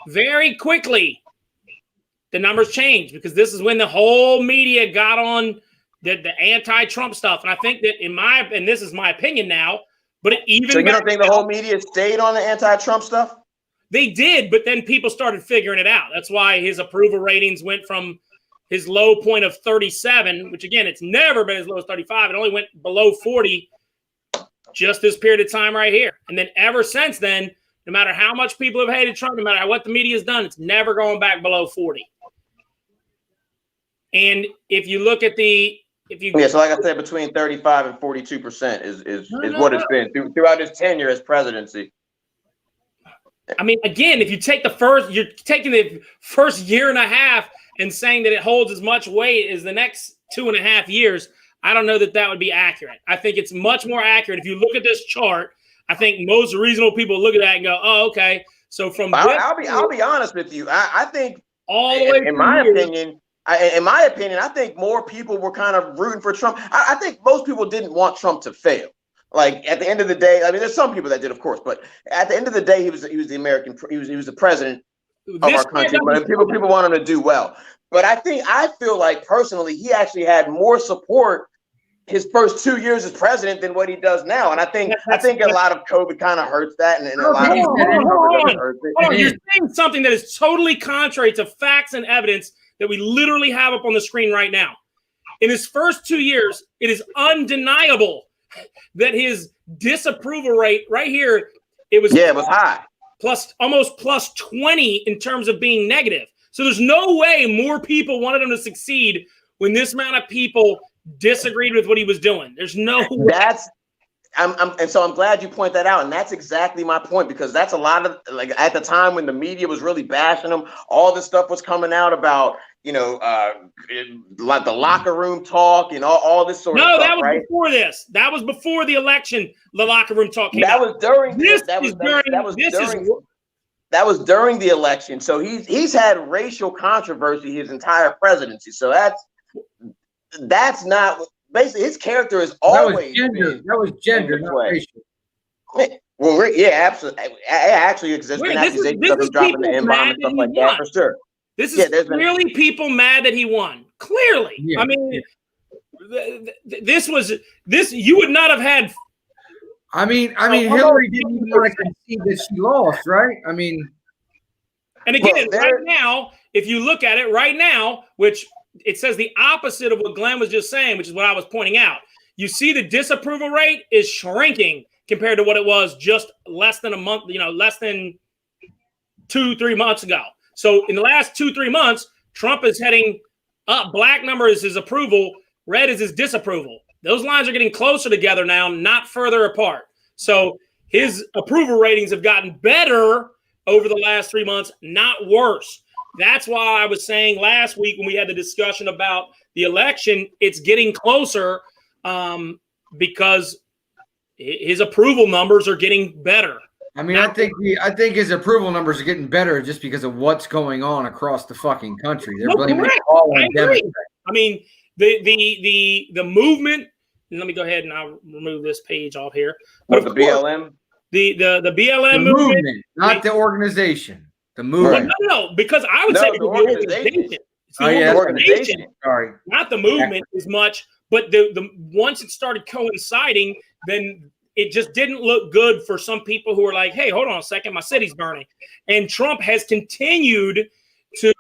very quickly the numbers changed, because this is when the whole media got on the anti-Trump stuff. And I think that and this is my opinion now, but so you don't think the whole media stayed on the anti-Trump stuff? They did, but then people started figuring it out. That's why his approval ratings went from his low point of 37, which again, it's never been as low as 35. It only went below 40 just this period of time right here. And then ever since then, no matter how much people have hated Trump, no matter what the media has done, it's never going back below 40. And if you look at so like I said, between 35 and 42% is what it's been throughout his tenure as presidency. I mean, again, if you take you're taking the first year and a half and saying that it holds as much weight as the next 2.5 years, I don't know that that would be accurate. I think it's much more accurate. If you look at this chart, I think most reasonable people look at that and go, oh, okay. So from I'll be honest with you. I think all the way in my opinion, I think more people were kind of rooting for Trump. I think most people didn't want Trump to fail. Like at the end of the day, I mean, there's some people that did, of course, but at the end of the day, he was the American, he was the president of our country. But people want him to do well. But I feel like personally, he actually had more support his first 2 years as president than what he does now. And I think a lot of COVID kind of hurts that, and a lot of people hurts it. You're saying something that is totally contrary to facts and evidence that we literally have up on the screen right now. In his first 2 years, it is undeniable that his disapproval rate right here, it was high. Almost plus 20 in terms of being negative. So there's no way more people wanted him to succeed when this amount of people disagreed with what he was doing. There's no way. And so I'm glad you point that out. And that's exactly my point, because that's a lot of, like, at the time when the media was really bashing him, all this stuff was coming out about, like the locker room talk and all this sort of stuff. No, that was before this. That was before the election. The locker room talk came out. Was during this. That was during the election. So he's had racial controversy his entire presidency. So that's not basically his character is always gender. That was gender, not racial. Well, yeah, absolutely. Actually, exists been accusations of him dropping the M-bomb and stuff like that, for sure. This is clearly people mad that he won. Clearly, I mean, this you would not have had. I mean, Hillary didn't even want to concede that she lost, right? I mean, and again, right now, if you look at it right now, which it says the opposite of what Glenn was just saying, which is what I was pointing out. You see the disapproval rate is shrinking compared to what it was just less than a month, less than 2-3 months ago. So in the last 2-3 months, Trump is heading up. Black number is his approval. Red is his disapproval. Those lines are getting closer together now, not further apart. So his approval ratings have gotten better over the last 3 months, not worse. That's why I was saying last week when we had the discussion about the election, it's getting closer because his approval numbers are getting better. I mean, I think his approval numbers are getting better just because of what's going on across the fucking country. They're blaming all on Democrats. I mean, the movement. Let me go ahead and I'll remove this page off here. But the BLM, the BLM movement, not the organization. The movement. No, because I would say it's the organization. It's the organization. Sorry, not the movement as much. But the once it started coinciding, then it just didn't look good for some people who were like, hey, hold on a second, my city's burning. And Trump has continued to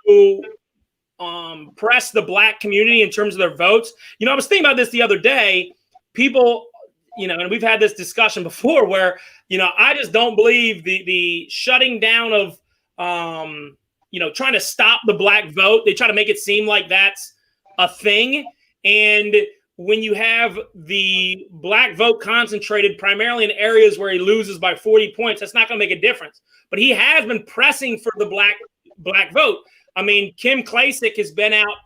press the black community in terms of their votes. I was thinking about this the other day. People, and we've had this discussion before where, I just don't believe the shutting down of, trying to stop the black vote. They try to make it seem like that's a thing. And when you have the black vote concentrated primarily in areas where he loses by 40 points, that's not going to make a difference. But he has been pressing for the black vote. I mean, Kim Klacik has been out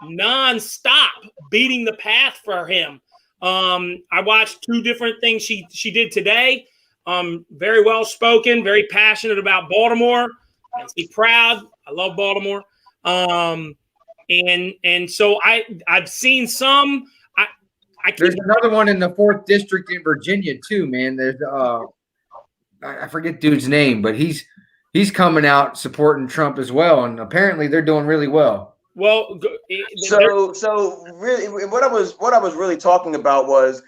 nonstop beating the path for him. I watched 2 different things she did today. Very well spoken, very passionate about Baltimore. Makes me proud. I love Baltimore. And so I've seen some. There's another one in the 4th district in Virginia too, man. There's I forget dude's name, but he's coming out supporting Trump as well, and apparently they're doing really well. Well, so really, what I was really talking about was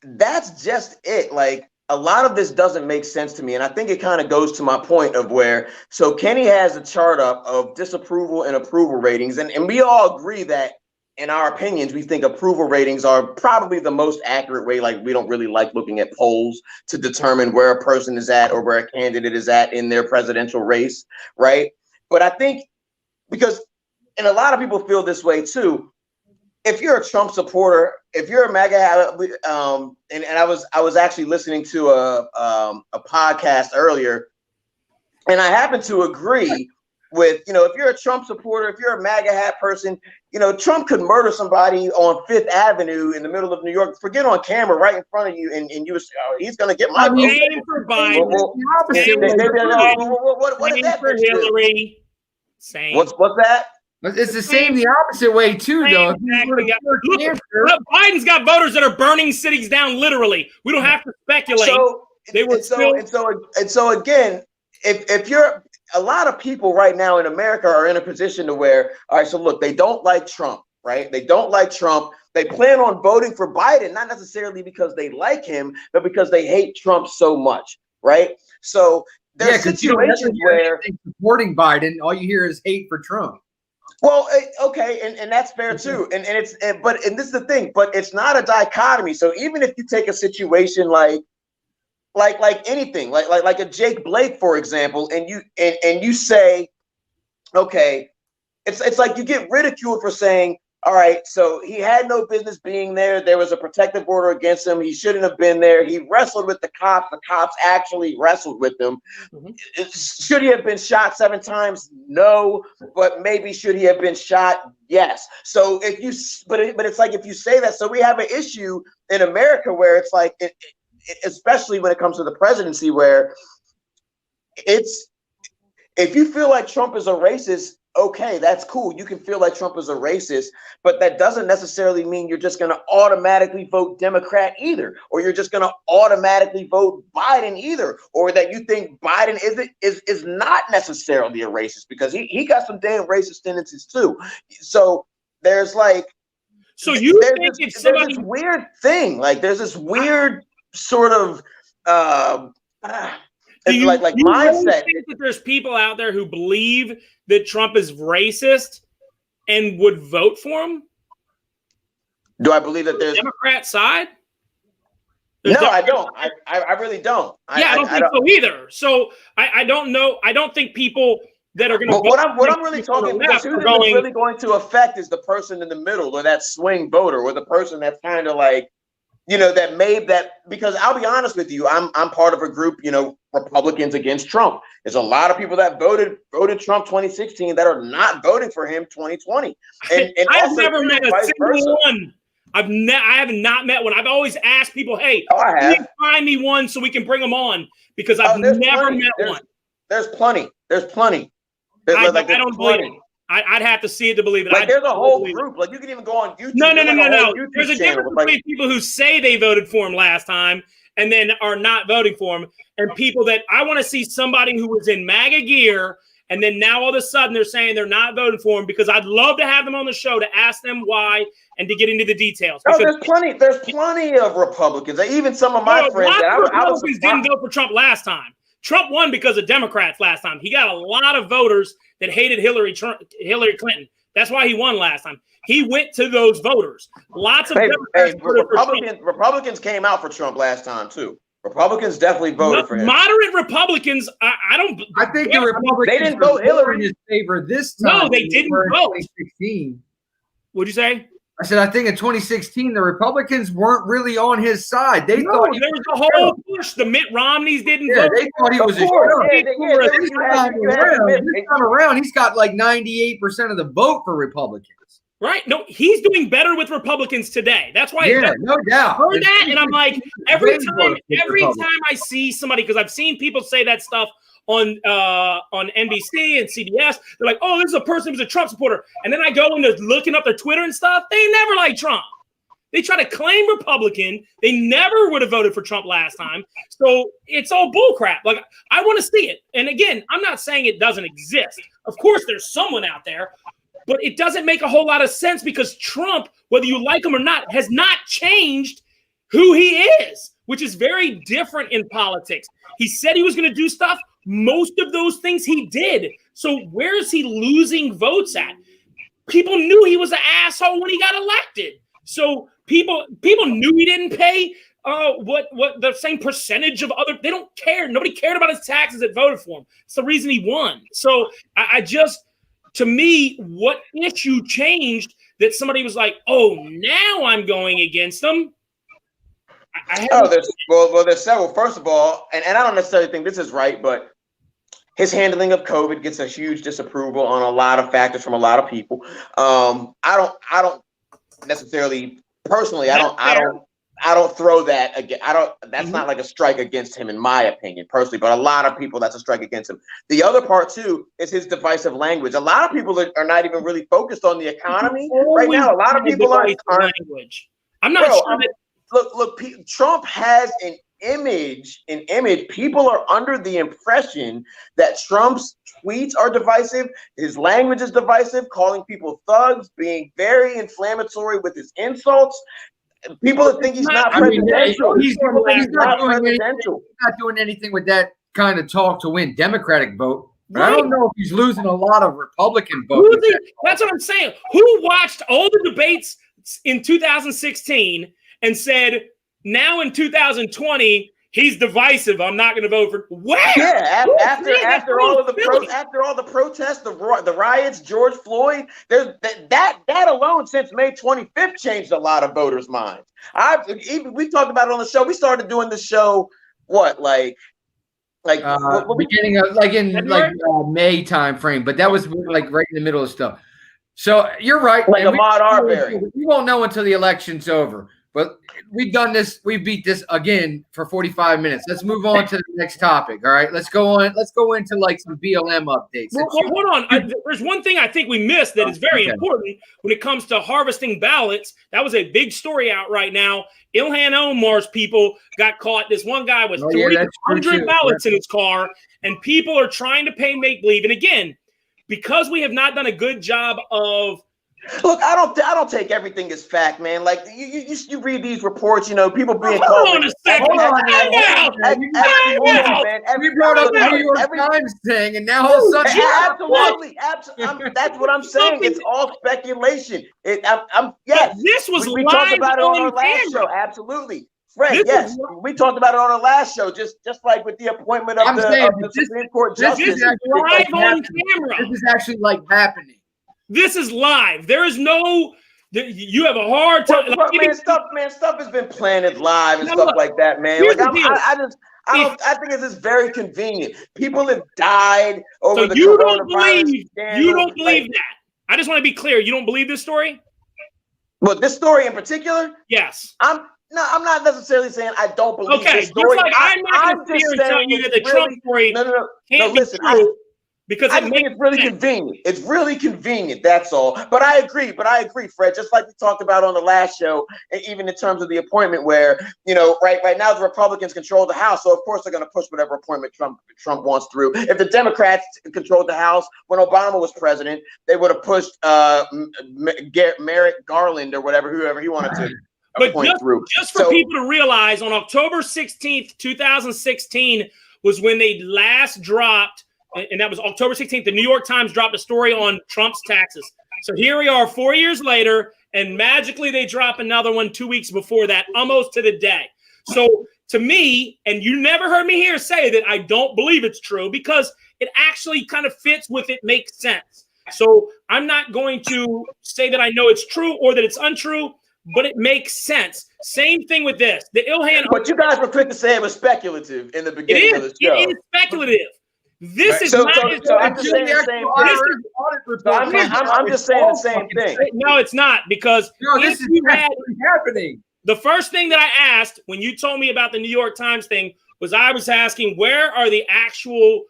that's just it. Like, a lot of this doesn't make sense to me, and I think it kind of goes to my point of where. So Kenny has a chart up of disapproval and approval ratings, and we all agree that, in our opinions, we think approval ratings are probably the most accurate way. Like, we don't really like looking at polls to determine where a person is at or where a candidate is at in their presidential race, right? But I think and a lot of people feel this way too. If you're a Trump supporter, if you're a MAGA, and I was actually listening to a podcast earlier And I happen to agree with, if you're a Trump supporter, if you're a MAGA hat person, Trump could murder somebody on Fifth Avenue in the middle of New York, forget on camera right in front of you, and you would say, oh, he's going to get my vote. Same for Biden. What did that for Hillary. Same. What's that? It's the same the opposite way too, though. Exactly. Look, Biden's got voters that are burning cities down literally. We don't have to speculate. So again, if you're a lot of people right now in America are in a position to where, all right, so look, they don't like Trump, right? They don't like Trump. They plan on voting for Biden, not necessarily because they like him, but because they hate Trump so much, right? So there's situations where supporting Biden, all you hear is hate for Trump. Well, okay, and that's fair too, and this is the thing, but it's not a dichotomy. So even if you take a situation like anything, like a Jake Blake, for example, and you say, okay, it's like you get ridiculed for saying, all right, so he had no business being there. There was a protective order against him. He shouldn't have been there. He wrestled with the cops. The cops actually wrestled with him. Mm-hmm. Should he have been shot 7 times? No, but maybe should he have been shot? Yes. So but it's like if you say that, so we have an issue in America where it's like, especially when it comes to the presidency, where if you feel like Trump is a racist, okay, that's cool. You can feel like Trump is a racist, but that doesn't necessarily mean you're just going to automatically vote Democrat either, or you're just going to automatically vote Biden either, or that you think Biden is not necessarily a racist, because he got some damn racist tendencies too. So there's like, so you think it's somebody, there's this weird thing, like there's this weird sort of mindset. Really think that there's people out there who believe that Trump is racist and would vote for him? Do I believe that there's Democrat side? I don't. I really don't. I don't think so either. So I don't know. I don't think people that are going to vote. What I'm really talking about, who's really going to affect is the person in the middle, or that swing voter, or the person that's kind of like, that made that, because I'll be honest with you, I'm part of a group, Republicans against Trump. There's a lot of people that voted Trump 2016 that are not voting for him 2020. And I've never met a single one. I have not met one. I've always asked people, hey, please find me one so we can bring them on, because I've never met one. There's plenty. I don't believe it. I'd have to see it to believe it. Like there's a whole group. Like you can even go on YouTube. No. There's a difference between people who say they voted for him last time and then are not voting for him, and people that I want to see somebody who was in MAGA gear and then now all of a sudden they're saying they're not voting for him, because I'd love to have them on the show to ask them why and to get into the details. No, there's plenty of Republicans. Even some of my friends. Republicans didn't vote for Trump last time. Trump won because of Democrats last time. He got a lot of voters that hated Hillary Clinton. That's why he won last time. He went to those voters. Lots of Republicans came out for Trump last time too. Republicans definitely voted for him. Moderate Republicans, I think the Republicans they didn't vote Hillary in his favor this time. No, they didn't vote. 2016. What'd you say? I said, I think in 2016, the Republicans weren't really on his side. They thought there was a whole push. The Mitt Romneys didn't vote. They thought he was a This time around, he's got like 98% of the vote for Republicans. Right? No, he's doing better with Republicans today. That's why. No doubt. I heard that, and I'm like, every time I see somebody, because I've seen people say that stuff on NBC and CBS, they're like, oh, this is a person who's a Trump supporter. And then I go into looking up their Twitter and stuff. They never liked Trump. They try to claim Republican. They never would have voted for Trump last time. So it's all bullcrap. Like, I want to see it. And again, I'm not saying it doesn't exist. Of course, there's someone out there, but it doesn't make a whole lot of sense, because Trump, whether you like him or not, has not changed who he is, which is very different in politics. He said he was going to do stuff. Most of those things he did. So where is he losing votes at? People knew he was an asshole when he got elected. So people knew he didn't pay what the same percentage of other. They don't care. Nobody cared about his taxes that voted for him. It's the reason he won. So I just, to me, what issue changed that somebody was like, oh, now I'm going against them? There's several. First of all, and I don't necessarily think this is right, but His handling of COVID gets a huge disapproval on a lot of factors from a lot of people. I don't necessarily personally. I don't throw that again. That's not like a strike against him, in my opinion, personally. But a lot of people, that's a strike against him. The other part too is his divisive language. A lot of people are not even really focused on the economy right now. A lot of people aren't. Language. I'm not sure. Look. Trump has an image. People are under the impression that Trump's tweets are divisive. His language is divisive, calling people thugs, being very inflammatory with his insults. People think he's not presidential. He's not doing anything with that kind of talk to win Democratic vote. But I don't know if he's losing a lot of Republican votes. That's what I'm saying. Who watched all the debates in 2016 and said, now in 2020, he's divisive, I'm not going to vote for? Where? Yeah, after all the protests, the riots, George Floyd, there's that alone since May 25th changed a lot of voters' minds. We talked about it on the show. We started doing the show beginning of May time frame, but that was like right in the middle of stuff. So you're right. Like Ahmaud Arbery. We won't know until the election's over. But we've done this. We beat this again for 45 minutes. Let's move on to the next topic. All right, let's go on. Let's go into like some BLM updates. Well, hold on. There's one thing I think we missed that is very important when it comes to harvesting ballots. That was a big story out right now. Ilhan Omar's people got caught. This one guy with 300 ballots in his car, and people are trying to pay make believe. And again, because we have not done a good job of. Look, I don't take everything as fact, man. Like you read these reports, people being called. Hold on a second. We brought up the New York Times thing, and now all of a sudden, absolutely. That's what I'm saying. It's all speculation. Yes. This was we talked about it on our last show. Absolutely. Fred, yes, we talked about it on our last show, just like with the appointment of the Supreme Court justice. This is live on camera. This is actually like happening. This is live. There is no. You have a hard time. Stuff has been planted live and stuff like that, man. Like I think it's just very convenient. People have died over the coronavirus. You don't believe that. I just want to be clear. You don't believe this story? But this story in particular? Yes. I'm not necessarily saying I don't believe this Okay, story. just like I'm not going to tell you that the Trump story can't be true. Because I think it's really convenient. It's really convenient. That's all. But I agree, Fred. Just like we talked about on the last show, and even in terms of the appointment, where right now the Republicans control the House, so of course they're going to push whatever appointment Trump wants through. If the Democrats controlled the House when Obama was president, they would have pushed Merrick Garland or whoever he wanted to. But just for people to realize, on October 16th, 2016 was when they last dropped. And that was October 16th. The New York Times dropped a story on Trump's taxes. So here we are 4 years later, and magically they drop another one 2 weeks before that, almost to the day. So to me, and you never heard me here say that I don't believe it's true, because it actually kind of fits with it, makes sense. So I'm not going to say that I know it's true or that it's untrue, but it makes sense. Same thing with this. The Ilhan. But you guys were quick to say it was speculative in the beginning of the show. It is speculative. This is I'm just saying the same thing. I'm just saying the same thing. No, it's not, because this is happening. The first thing that I asked when you told me about the New York Times thing was I was asking, where are the actual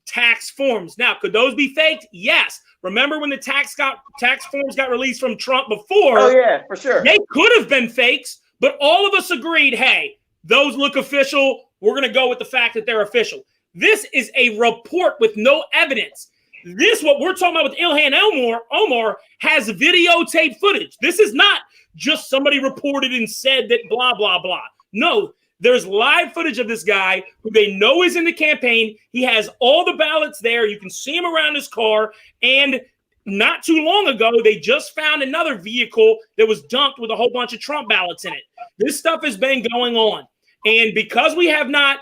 tax forms? Now, could those be faked? Yes. Remember when the tax forms got released from Trump before? Oh, yeah, for sure. They could have been fakes, but all of us agreed, hey, those look official. We're going to go with the fact that they're official. This is a report with no evidence. This, what we're talking about with Ilhan Omar, has videotape footage. This is not just somebody reported and said that blah, blah, blah. No, there's live footage of this guy who they know is in the campaign. He has all the ballots there. You can see him around his car. And not too long ago, they just found another vehicle that was dumped with a whole bunch of Trump ballots in it. This stuff has been going on. And because we have not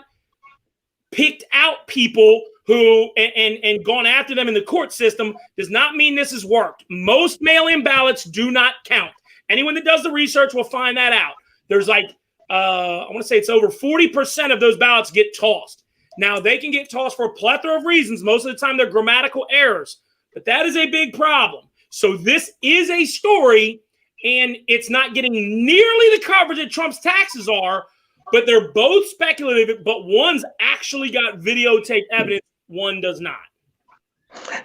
picked out people who and gone after them in the court system, does not mean this has worked. Most mail-in ballots do not count. Anyone that does the research will find that out. There's like, I want to say it's over 40% of those ballots get tossed. Now, they can get tossed for a plethora of reasons. Most of the time, they're grammatical errors, but that is a big problem. So this is a story, and it's not getting nearly the coverage that Trump's taxes are, but they're both speculative, but one's actually got videotape evidence, one does not.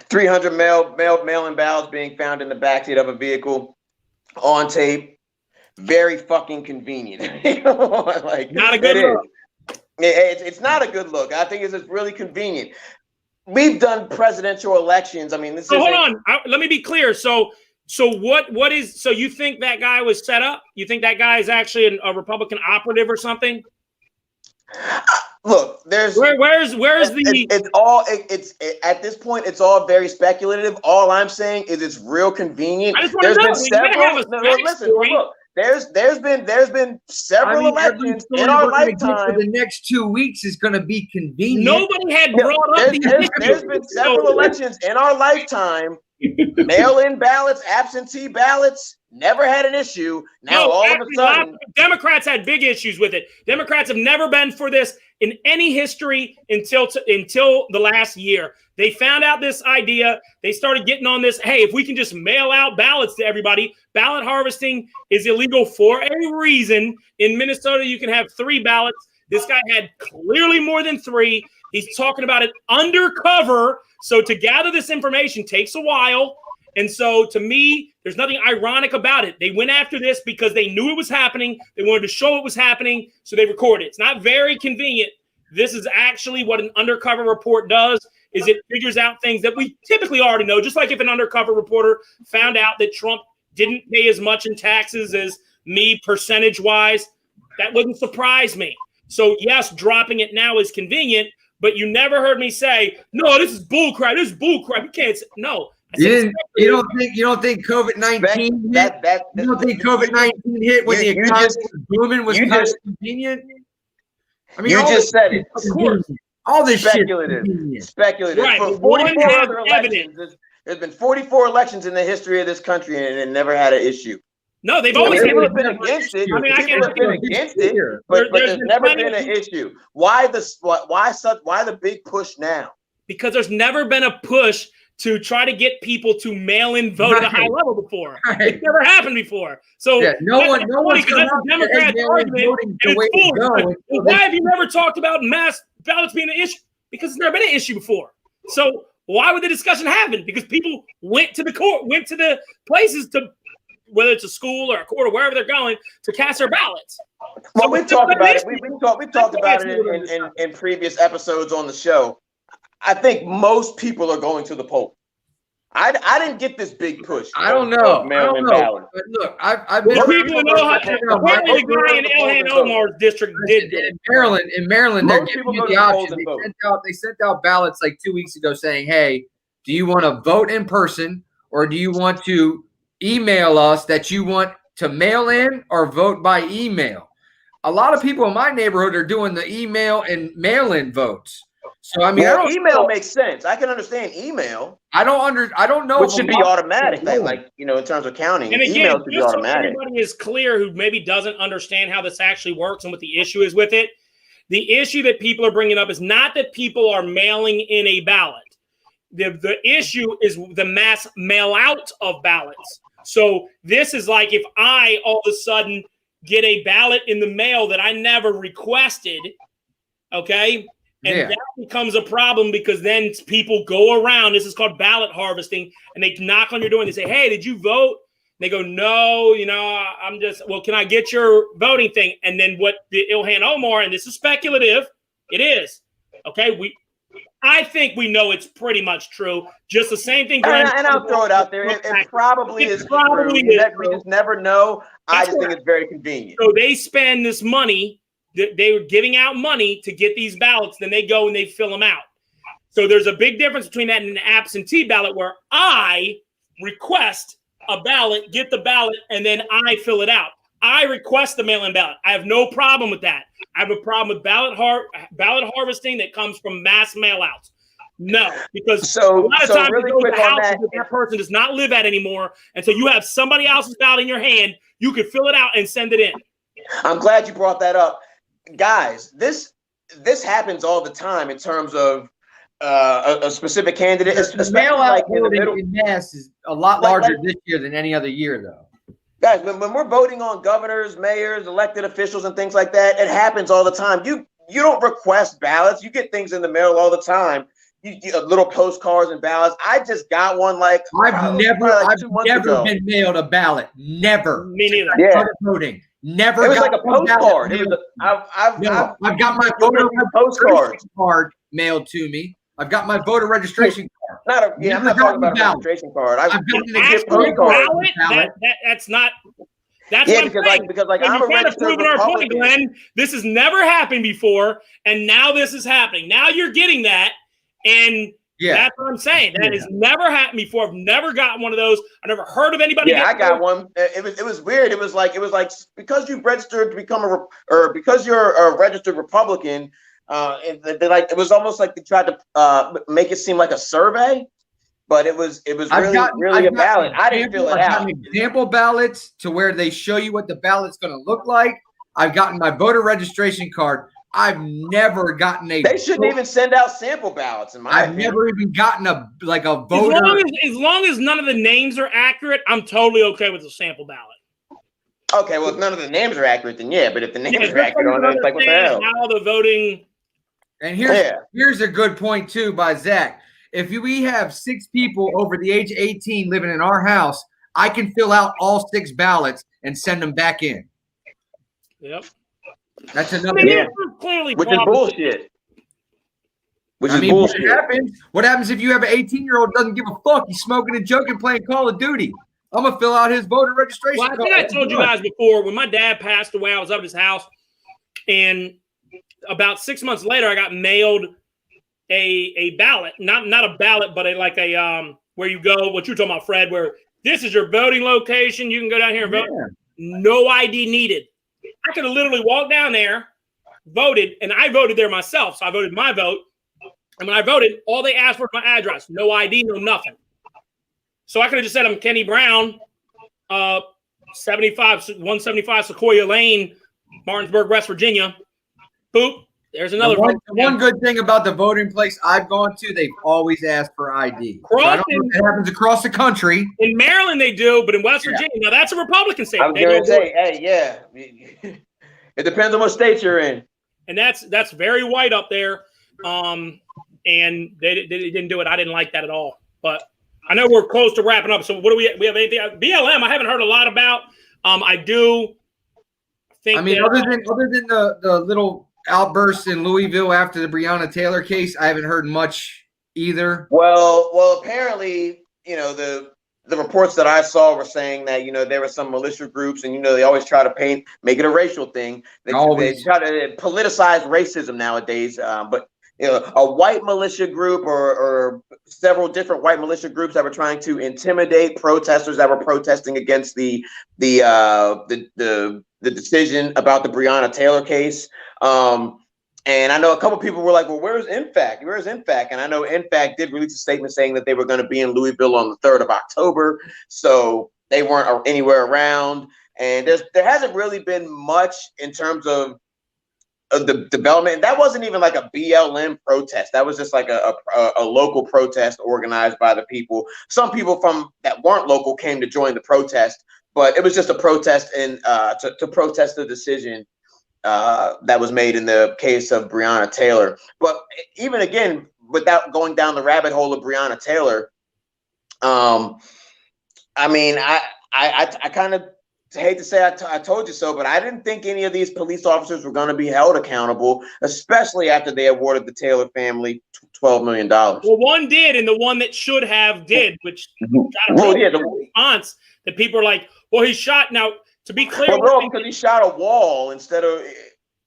300 mail-in ballots being found in the backseat of a vehicle on tape. Very fucking convenient. Like, not a good look. It's not a good look. I think it's just really convenient. We've done presidential elections. I mean, this is. Hold on. Let me be clear. So what is? So you think that guy was set up? You think that guy is actually a Republican operative or something? Look, there's where's the? It's at this point, it's all very speculative. All I'm saying is it's real convenient. I just want to know. Listen, look. There's been several elections in our lifetime. For the next 2 weeks is going to be convenient. Nobody had brought up there's been several elections in our lifetime. Mail-in ballots, absentee ballots, never had an issue. Now all of a sudden, Democrats had big issues with it. Democrats have never been for this in any history until the last year. They found out this idea. They started getting on this. Hey, if we can just mail out ballots to everybody, ballot harvesting is illegal for a reason. In Minnesota, you can have 3 ballots. This guy had clearly more than 3. He's talking about it undercover. So to gather this information takes a while. And so to me, there's nothing ironic about it. They went after this because they knew it was happening. They wanted to show it was happening. So they recorded it. It's not very convenient. This is actually what an undercover report does, is it figures out things that we typically already know. Just like if an undercover reporter found out that Trump didn't pay as much in taxes as me percentage-wise, that wouldn't surprise me. So yes, dropping it now is convenient, but you never heard me say, no, this is bullcrap. This is bullcrap. You can't say, no. You don't think COVID-19 hit? You don't think COVID-19 hit when the economy was booming was convenient? I mean, you just said it. Of course. All this speculative. Right. For 44 other elections, there's been 44 elections in the history of this country, and it never had an issue. No, they've always people have been against it. I mean, people have been against it, but there's never been an issue. Why the big push now? Because there's never been a push to try to get people to mail in vote at a high level before. Right. It's never happened before. So no one's that's a Democrat argument. And it's well, why have you never talked about mass ballots being an issue? Because it's never been an issue before. So why would the discussion happen? Because people went to the court, went to the places to, whether it's a school or a court or wherever they're going, to cast their ballots. Well, so we've talked about it. We've talked about it in previous episodes on the show. I think most people are going to the poll. I didn't get this big push. I don't know. But look, I've been. People know how. Apparently, the guy in Elhan Omar's district did. In Maryland, they're giving you the option. They sent out ballots like 2 weeks ago saying, "Hey, do you want to vote in person, or do you want to email us that you want to mail in or vote by email?" A lot of people in my neighborhood are doing the email and mail-in votes. So I mean, email makes sense. I can understand email. I don't know. Which should be automatic, like in terms of counting. And again, email should be automatic. So everybody is clear who maybe doesn't understand how this actually works and what the issue is with it. The issue that people are bringing up is not that people are mailing in a ballot. The issue is the mass mail out of ballots. So this is like if I all of a sudden get a ballot in the mail that I never requested, okay? And that becomes a problem because then people go around. This is called ballot harvesting. And they knock on your door and they say, hey, did you vote? And they go, no, I'm just, well, can I get your voting thing? And then what the Ilhan Omar, and this is speculative, it is. Okay, I think we know it's pretty much true. Just the same thing. And I'll throw it out there. It probably is true. We just never know. I just think it's very convenient. So they spend this money. They were giving out money to get these ballots. Then they go and they fill them out. So there's a big difference between that and an absentee ballot where I request a ballot, get the ballot, and then I fill it out. I request the mail-in ballot. I have no problem with that. I have a problem with ballot harvesting that comes from mass mail-outs. No, because a lot of times really you go to houses that, that person does not live at anymore, and so you have somebody else's ballot in your hand. You can fill it out and send it in. I'm glad you brought that up. Guys, this this happens all the time in terms of a specific candidate, The mail-out voting in mass is a lot larger this year than any other year, though. Guys, when we're voting on governors, mayors, elected officials, and things like that, it happens all the time. You don't request ballots. You get things in the mail all the time. You little postcards and ballots. I just got one I've never been mailed a ballot. Never. Me neither. Yeah. Voting. Never. It was like a postcard. I've got my voter registration card mailed to me. I've got my voter registration card. I'm not talking about a registration card. I've got a postcard. That's not. That's what I'm saying. Because I'm a registered Republican. Our point, Glenn. This has never happened before, and now this is happening. Now you're getting that, and that's what I'm saying. That has never happened before. I've never gotten one of those. I've never heard of anybody. Yeah, I got one. It was weird. It was like because you've registered to become because you're a registered Republican. It was almost like they tried to make it seem like a survey, but it was really a ballot. I didn't fill it out. Example ballots to where they show you what the ballot's going to look like. I've gotten my voter registration card. I've never gotten They shouldn't even send out sample ballots. I've never even gotten a voter. As long as none of the names are accurate, I'm totally okay with the sample ballot. Okay, well, if none of the names are accurate, then yeah. But if the names are accurate on it, it's like what the hell? How the voting. And here's a good point too by Zach. If we have 6 people over the age of 18 living in our house, I can fill out all 6 ballots and send them back in. Yep. That's another which is bullshit. What happens if you have an 18-year-old doesn't give a fuck? He's smoking and joking, playing Call of Duty. I'm gonna fill out his voter registration. Well, I think I told you guys before, when my dad passed away, I was up at his house, and about 6 months later, I got mailed a ballot, not a ballot, but where you go, what you're talking about, Fred, where this is your voting location. You can go down here and vote. No ID needed. I could have literally walked down there, voted, and I voted there myself. So I voted my vote. And when I voted, all they asked for was my address. No ID, no nothing. So I could have just said I'm Kenny Brown, 175 Sequoia Lane, Martinsburg, West Virginia. Boop. There's another one good thing about the voting place I've gone to, they've always asked for ID. So I don't know if it happens across the country. In Maryland they do, but in West Virginia, now that's a Republican state. I was going to say, it depends on what state you're in. And that's very white up there. And they didn't do it. I didn't like that at all. But I know we're close to wrapping up. So what do we have anything? BLM, I haven't heard a lot about. I do think other than the little outbursts in Louisville after the Breonna Taylor case, I haven't heard much either. Well, apparently, the reports that I saw were saying that, there were some militia groups, and, they always try to make it a racial thing. They try to politicize racism nowadays. But, a white militia group or several different white militia groups that were trying to intimidate protesters that were protesting against the decision about the Breonna Taylor case. And I know a couple people were like, well, where's INFAC? Where's INFAC? And I know INFAC did release a statement saying that they were going to be in Louisville on the 3rd of October. So they weren't anywhere around. And there hasn't really been much in terms of the development. And that wasn't even like a BLM protest. That was just like a local protest organized by the people. Some people that weren't local came to join the protest, but it was just a protest to protest the decision that was made in the case of Breonna Taylor. But even again, without going down the rabbit hole of Breonna Taylor, I kind of hate to say I told you so, but I didn't think any of these police officers were going to be held accountable, especially after they awarded the Taylor family $12 million. Well, one did, and the one that should have did, which got a response that people are like, well, he shot. Now, to be clear, because he shot a wall instead of.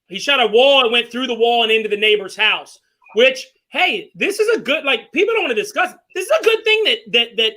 He shot a wall and went through the wall and into the neighbor's house, which, hey, this is a good, people don't want to discuss. This is a good thing that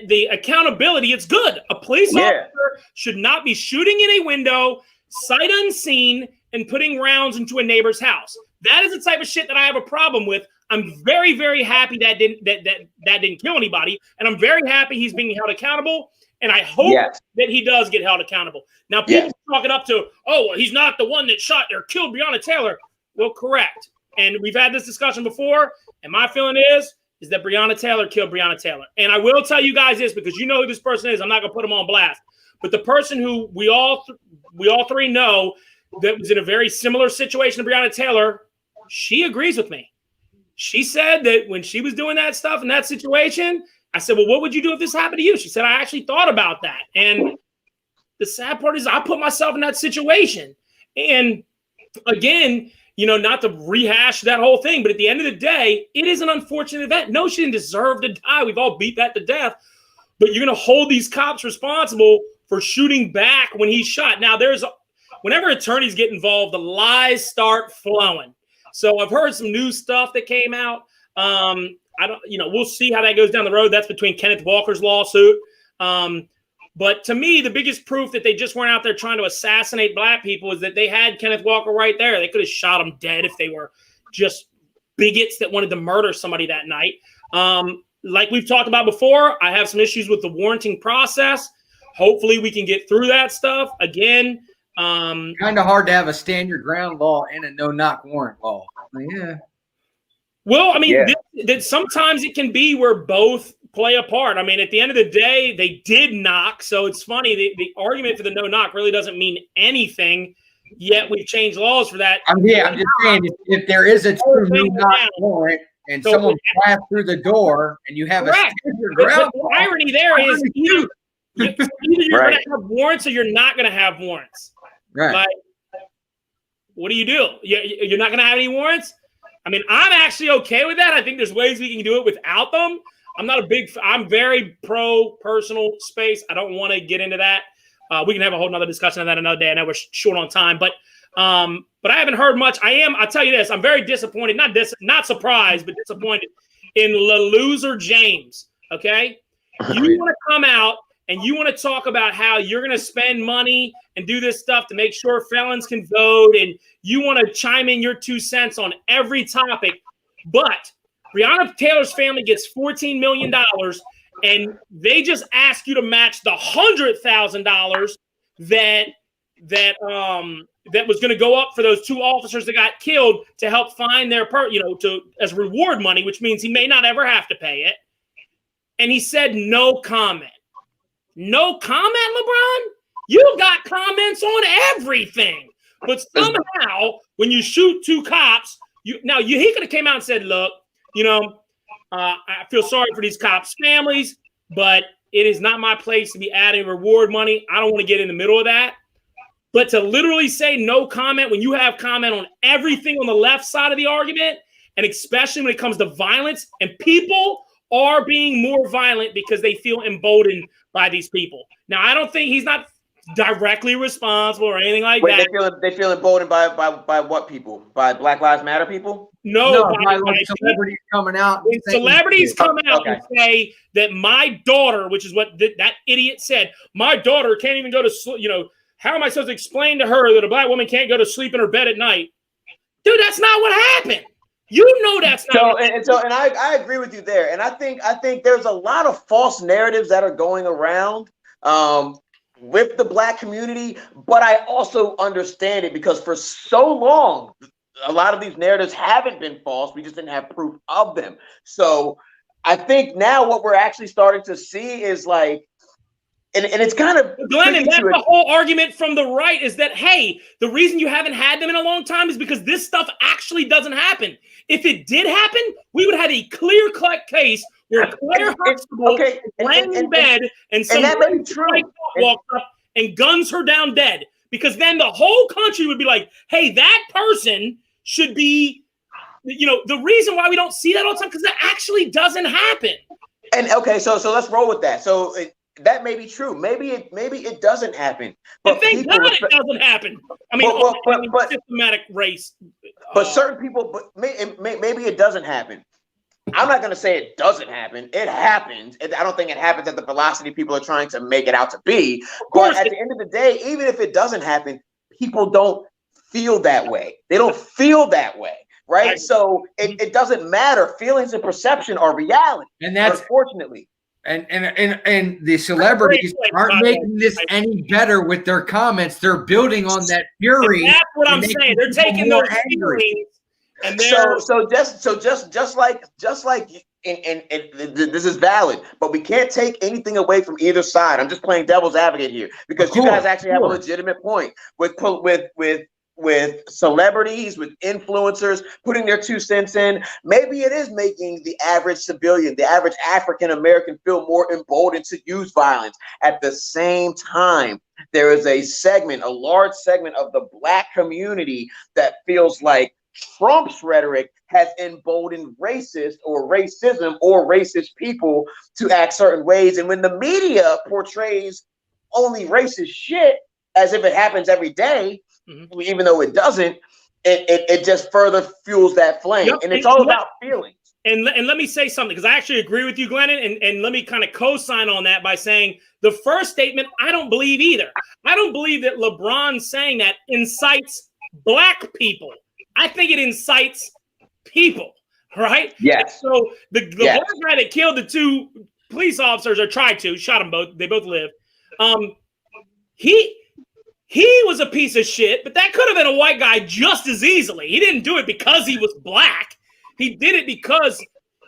the accountability, it's good. A police officer should not be shooting in a window, sight unseen, and putting rounds into a neighbor's house. That is the type of shit that I have a problem with. I'm very, very happy that didn't kill anybody, and I'm very happy he's being held accountable. And I hope that he does get held accountable. Now, people chalk it up to, oh, well, he's not the one that shot or killed Breonna Taylor. will correct. And we've had this discussion before, and my feeling is that Breonna Taylor killed Breonna Taylor. And I will tell you guys this, because you know who this person is. I'm not going to put him on blast. But the person who we all three know that was in a very similar situation to Breonna Taylor, she agrees with me. She said that when she was doing that stuff in that situation, I said, well, what would you do if this happened to you? She said, I actually thought about that. And the sad part is I put myself in that situation. And again, you know, not to rehash that whole thing, but at the end of the day, it is an unfortunate event. No, she didn't deserve to die. We've all beat that to death. But you're going to hold these cops responsible for shooting back when he shot. Now, whenever attorneys get involved, the lies start flowing. So I've heard some new stuff that came out. We'll see how that goes down the road. That's between Kenneth Walker's lawsuit. But to me, the biggest proof that they just weren't out there trying to assassinate black people is that they had Kenneth Walker right there. They could have shot him dead if they were just bigots that wanted to murder somebody that night. Like we've talked about before, I have some issues with the warranting process. Hopefully we can get through that stuff. Again, kind of hard to have a stand your ground law and a no knock warrant law. Yeah. Well, I mean, that sometimes it can be where both play a part. I mean, at the end of the day, they did knock. So it's funny. The argument for the no knock really doesn't mean anything. Yet we've changed laws for that. I'm just saying, if there is a true no knock warrant and someone passed through the door and you have a stand your ground law, the irony there is either you're going to have warrants or you're not going to have warrants. Right. Like, what do? You're not going to have any warrants? I mean, I'm actually okay with that. I think there's ways we can do it without them. I'm very pro personal space. I don't want to get into that. We can have a whole nother discussion on that another day. I know we're short on time, but I haven't heard much. I'll tell you this, I'm very disappointed, not surprised, but disappointed in the loser James. Okay. You want to come out and you want to talk about how you're going to spend money and do this stuff to make sure felons can vote, and you want to chime in your 2 cents on every topic. But Breonna Taylor's family gets $14 million, and they just ask you to match the $100,000 that was going to go up for those 2 officers that got killed to help find their as reward money, which means he may not ever have to pay it. And he said no comment. No comment, LeBron? You got comments on everything. But somehow, when you shoot 2 cops, he could have came out and said, look, I feel sorry for these cops' families, but it is not my place to be adding reward money. I don't want to get in the middle of that. But to literally say no comment when you have comment on everything on the left side of the argument, and especially when it comes to violence, and people are being more violent because they feel emboldened by these people. Now, I don't think he's not directly responsible or anything like that. They feel emboldened by what people? By Black Lives Matter people? No, by celebrities coming out. Celebrities come out and say that my daughter, which is what that idiot said, my daughter can't even go to sleep. How am I supposed to explain to her that a black woman can't go to sleep in her bed at night? Dude, that's not what happened. That's not. And I agree with you there. And I think there's a lot of false narratives that are going around with the black community, but I also understand it because for so long, a lot of these narratives haven't been false. We just didn't have proof of them. So I think now what we're actually starting to see is like, and it's kind of Glenn, and that's the whole argument from the right is that, hey, the reason you haven't had them in a long time is because this stuff actually doesn't happen. If it did happen, we would have a clear-cut case where Claire Huxtable is laying in bed and some walks up and guns her down dead. Because then the whole country would be like, hey, that person should be, the reason why we don't see that all the time, because that actually doesn't happen. And okay, so let's roll with that. So that may be true. Maybe it doesn't happen. But thank God it doesn't happen. I mean, but systematic race. But certain people, maybe it doesn't happen. I'm not going to say it doesn't happen. It happens. I don't think it happens at the velocity people are trying to make it out to be. But at the end of the day, even if it doesn't happen, people don't feel that way. They don't feel that way. Right. So it doesn't matter. Feelings and perception are reality. And that's unfortunately. And the celebrities aren't making this any better with their comments. They're building on that fury. And that's what I'm saying. They're taking those feelings and they're just like and this is valid, but we can't take anything away from either side. I'm just playing devil's advocate here because you guys actually have a legitimate point with celebrities, with influencers putting their 2 cents in. Maybe it is making the average civilian, the average African American feel more emboldened to use violence. At the same time, there is a large segment of the Black community that feels like Trump's rhetoric has emboldened racist or racism or racist people to act certain ways. And when the media portrays only racist shit as if it happens every day, even though it doesn't, it just further fuels that flame. Yep. And it's all about feelings. And let me say something, because I actually agree with you, Glennon, and let me kind of co-sign on that by saying the first statement, I don't believe either. I don't believe that LeBron saying that incites Black people. I think it incites people, right? Yes. And so the Black guy that killed the 2 police officers, or tried to, shot them both, they both lived, he was a piece of shit, but that could have been a white guy just as easily. He didn't do it because he was Black. He did it because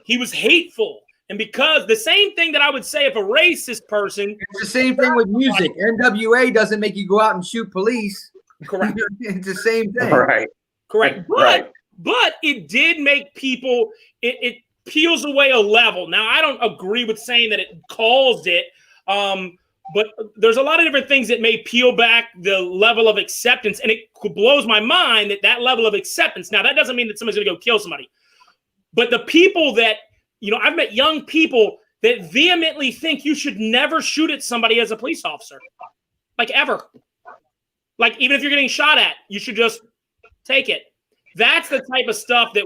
he was hateful. And because the same thing that I would say if a racist person. It's the same thing with music. NWA doesn't make you go out and shoot police. Correct. It's the same thing. Right. Correct. But it did make people, it peels away a level. Now, I don't agree with saying that it caused it. But there's a lot of different things that may peel back the level of acceptance. And it blows my mind that level of acceptance. Now, that doesn't mean that somebody's going to go kill somebody. But the people that, I've met young people that vehemently think you should never shoot at somebody as a police officer. Like, ever. Like, even if you're getting shot at, you should just take it. That's the type of stuff that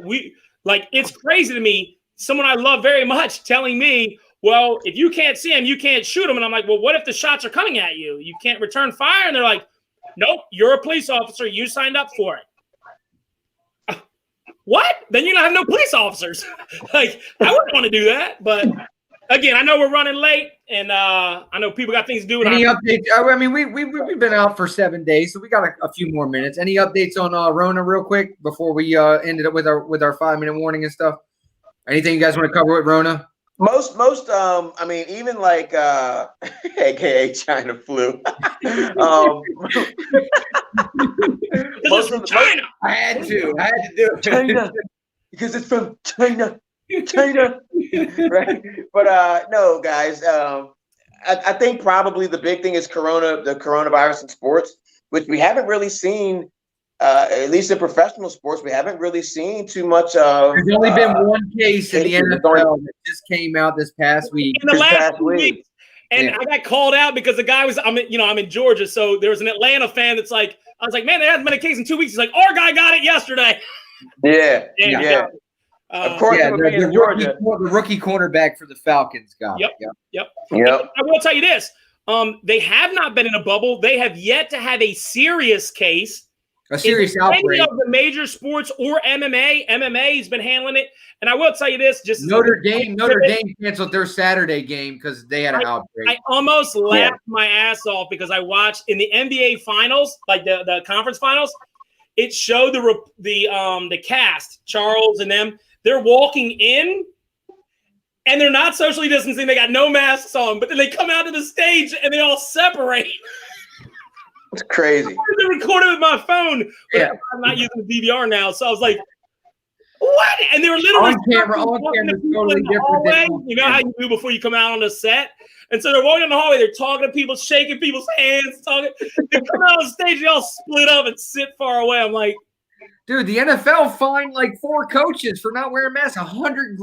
it's crazy to me. Someone I love very much telling me, well, if you can't see him, you can't shoot him. And I'm like, well, what if the shots are coming at you? You can't return fire? And they're like, nope, you're a police officer. You signed up for it. What? Then you don't have no police officers. Like, I wouldn't want to do that. But again, I know we're running late, and I know people got things to do. Any updates? I mean, we've been out for 7 days, so we got a few more minutes. Any updates on Rona real quick before we ended up with our 5-minute warning and stuff? Anything you guys want to cover with Rona? Most, I mean, even like, AKA China flu. Most China. I had to do it. China, because it's from China. Right? But no, guys. I think probably the big thing is the coronavirus in sports, which we haven't really seen. At least in professional sports, we haven't really seen too much of. There's only been one case in the NFL that just came out this past week. In the last 2 weeks. And I got called out because the guy I'm in Georgia. So there was an Atlanta fan that's like, I was like, man, there hasn't been a case in 2 weeks. He's like, our guy got it yesterday. Yeah. Of course, the rookie cornerback for the Falcons got it. Yep. I will tell you this. They have not been in a bubble. They have yet to have a serious case. A serious outbreak. Any of the major sports or MMA. MMA has been handling it. And I will tell you this. Notre Dame canceled their Saturday game because they had an outbreak. I almost laughed my ass off because I watched in the NBA finals, like the conference finals, it showed the cast, Charles and them. They're walking in and they're not socially distancing. They got no masks on, but then they come out to the stage and they all separate. It's crazy. I recorded with my phone, but I'm not using the DVR now. So I was like, what? And they were literally on camera, totally different. You know how you do before you come out on the set? And so they're walking in the hallway, they're talking to people, shaking people's hands, talking. They come out on stage, they all split up and sit far away. I'm like, dude, the NFL fined like 4 coaches for not wearing masks. $100,000.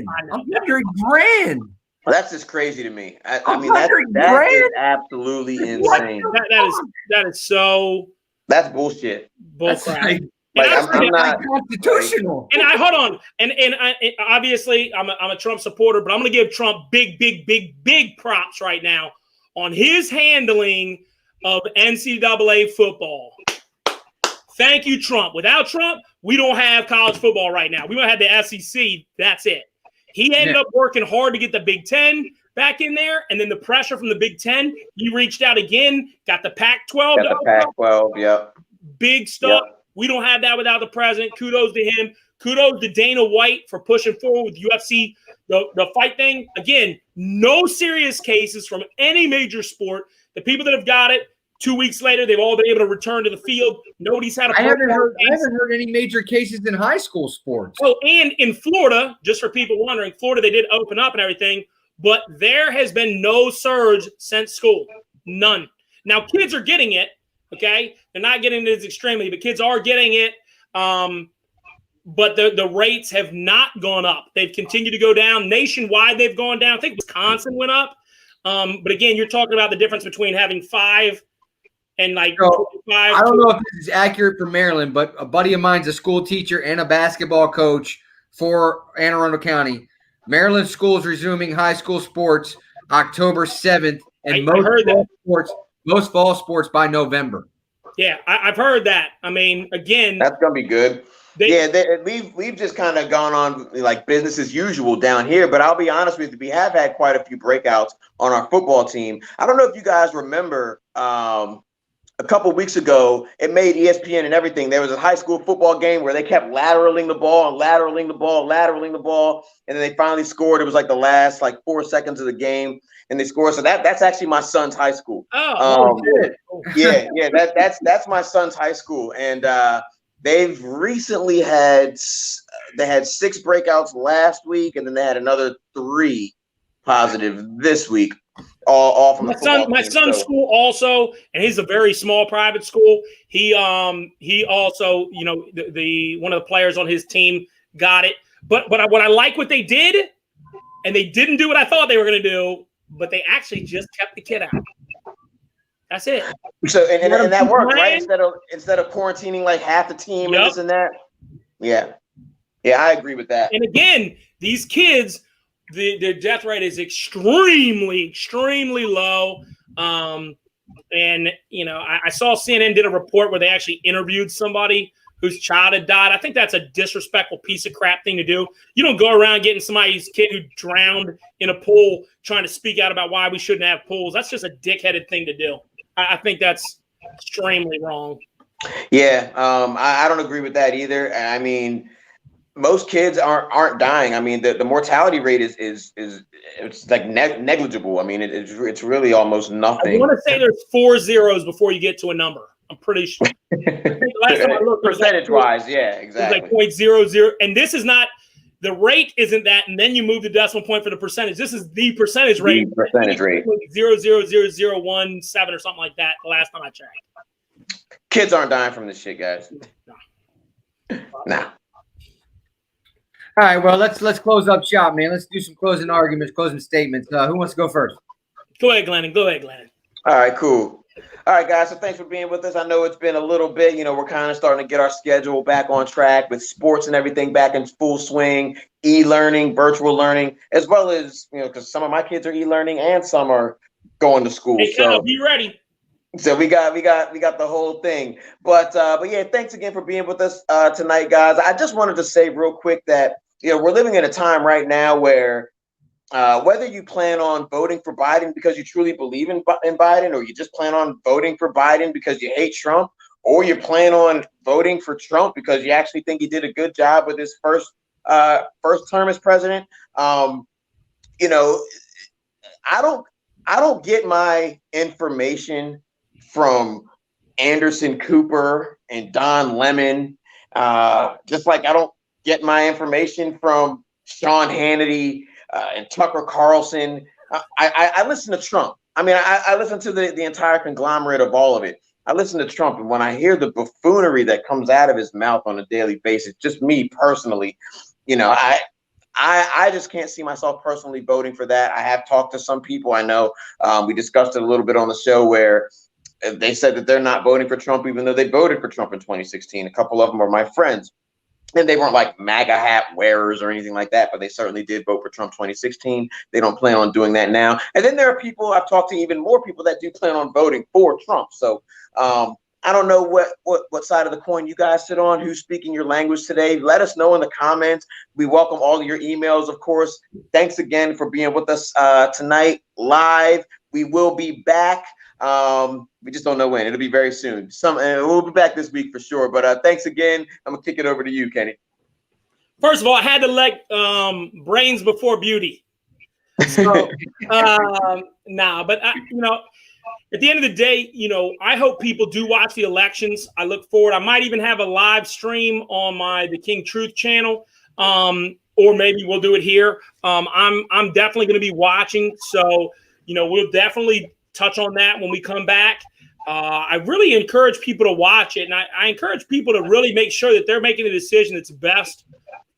$100,000. Well, that's just crazy to me. I mean, that is absolutely insane. That is so. That's bullshit. Bullcrap. I'm not constitutional. And hold on. And obviously, I'm a Trump supporter, but I'm going to give Trump big props right now on his handling of NCAA football. Thank you, Trump. Without Trump, we don't have college football right now. We don't have the SEC. That's it. He ended up working hard to get the Big Ten, back in there, and then the pressure from the Big Ten. He reached out again, got the Pac-12. Got the Pac-12, yep. Big stuff. Yep. We don't have that without the president. Kudos to him. Kudos to Dana White for pushing forward with UFC, the fight thing. Again, no serious cases from any major sport. The people that have got it, 2 weeks later, they've all been able to return to the field. Nobody's had a. I haven't heard any major cases in high school sports. Oh, and in Florida, just for people wondering, Florida, they did open up and everything, but there has been no surge since school. None. Now, kids are getting it, okay? They're not getting it as extremely, but kids are getting it. But the rates have not gone up. They've continued to go down. Nationwide, they've gone down. I think Wisconsin went up. But again, you're talking about the difference between having 5 and like 25. I don't know if this is accurate for Maryland, but a buddy of mine's a school teacher and a basketball coach for Anne Arundel County. Maryland schools resuming high school sports October 7th, and most fall sports by November. Yeah, I've heard that. I mean, again, that's gonna be good. We've just kind of gone on like business as usual down here, but I'll be honest with you, we have had quite a few breakouts on our football team. I don't know if you guys remember a couple of weeks ago, it made ESPN and everything. There was a high school football game where they kept lateraling the ball, and then they finally scored. It was like the last 4 seconds of the game, and they scored. So that's actually my son's high school. That's my son's high school, and they've recently had 6 breakouts last week, and then they had another 3 positive this week. All from my son's school also, and he's a very small private school. He also, the one of the players on his team got it. But what I like what they did, and they didn't do what I thought they were going to do, but they actually just kept the kid out. That's it. So and that worked, right? Instead of quarantining like half the team and this and that. Yeah, I agree with that. And again, these kids. The death rate is extremely, extremely low. And, I saw CNN did a report where they actually interviewed somebody whose child had died. I think that's a disrespectful piece of crap thing to do. You don't go around getting somebody's kid who drowned in a pool trying to speak out about why we shouldn't have pools. That's just a dickheaded thing to do. I think that's extremely wrong. Yeah, I don't agree with that either. I mean, most kids aren't dying. I mean, the mortality rate is it's like negligible. I mean, it's really almost nothing. I want to say there's 4 zeros before you get to a number. I'm pretty sure. Last time I looked, percentage-wise, yeah, exactly. It was like 0.00, and this is not the rate. Isn't that? And then you move the decimal point for the percentage. This is the percentage rate. The percentage rate. 0.00017 or something like that. The last time I checked. Kids aren't dying from this shit, guys. Nah. All right, well, let's close up shop, man. Let's do some closing arguments, closing statements. Who wants to go first? Go ahead, Glennon. All right, cool. All right, guys, so thanks for being with us. I know it's been a little bit, we're kind of starting to get our schedule back on track with sports and everything back in full swing, e-learning, virtual learning, as well as, because some of my kids are e-learning and some are going to school. Hey, so be ready. So we got the whole thing. But yeah, thanks again for being with us tonight, guys. I just wanted to say real quick that we're living in a time right now where whether you plan on voting for Biden because you truly believe in Biden, or you just plan on voting for Biden because you hate Trump, or you plan on voting for Trump because you actually think he did a good job with his first term as president, I don't get my information from Anderson Cooper and Don Lemon, just like I don't get my information from Sean Hannity and Tucker Carlson. I listen to Trump. I mean, I listen to the entire conglomerate of all of it. I listen to Trump, and when I hear the buffoonery that comes out of his mouth on a daily basis, just me personally, I just can't see myself personally voting for that. I have talked to some people I know. We discussed it a little bit on the show where they said that they're not voting for Trump, even though they voted for Trump in 2016. A couple of them are my friends. And they weren't like MAGA hat wearers or anything like that, but they certainly did vote for Trump 2016. They don't plan on doing that now. And then there are people, I've talked to even more people that do plan on voting for Trump. So I don't know what side of the coin you guys sit on, who's speaking your language today. Let us know in the comments. We welcome all of your emails, of course. Thanks again for being with us tonight live. We will be back. We just don't know when. It'll be very soon. We'll be back this week for sure. But thanks again. I'm going to kick it over to you, Kenny. First of all, I had to let brains before beauty. So, but at the end of the day, I hope people do watch the elections. I look forward. I might even have a live stream on the King Truth channel, or maybe we'll do it here. I'm definitely going to be watching. So, we'll definitely touch on that when we come back. I really encourage people to watch it. And I encourage people to really make sure that they're making a decision that's best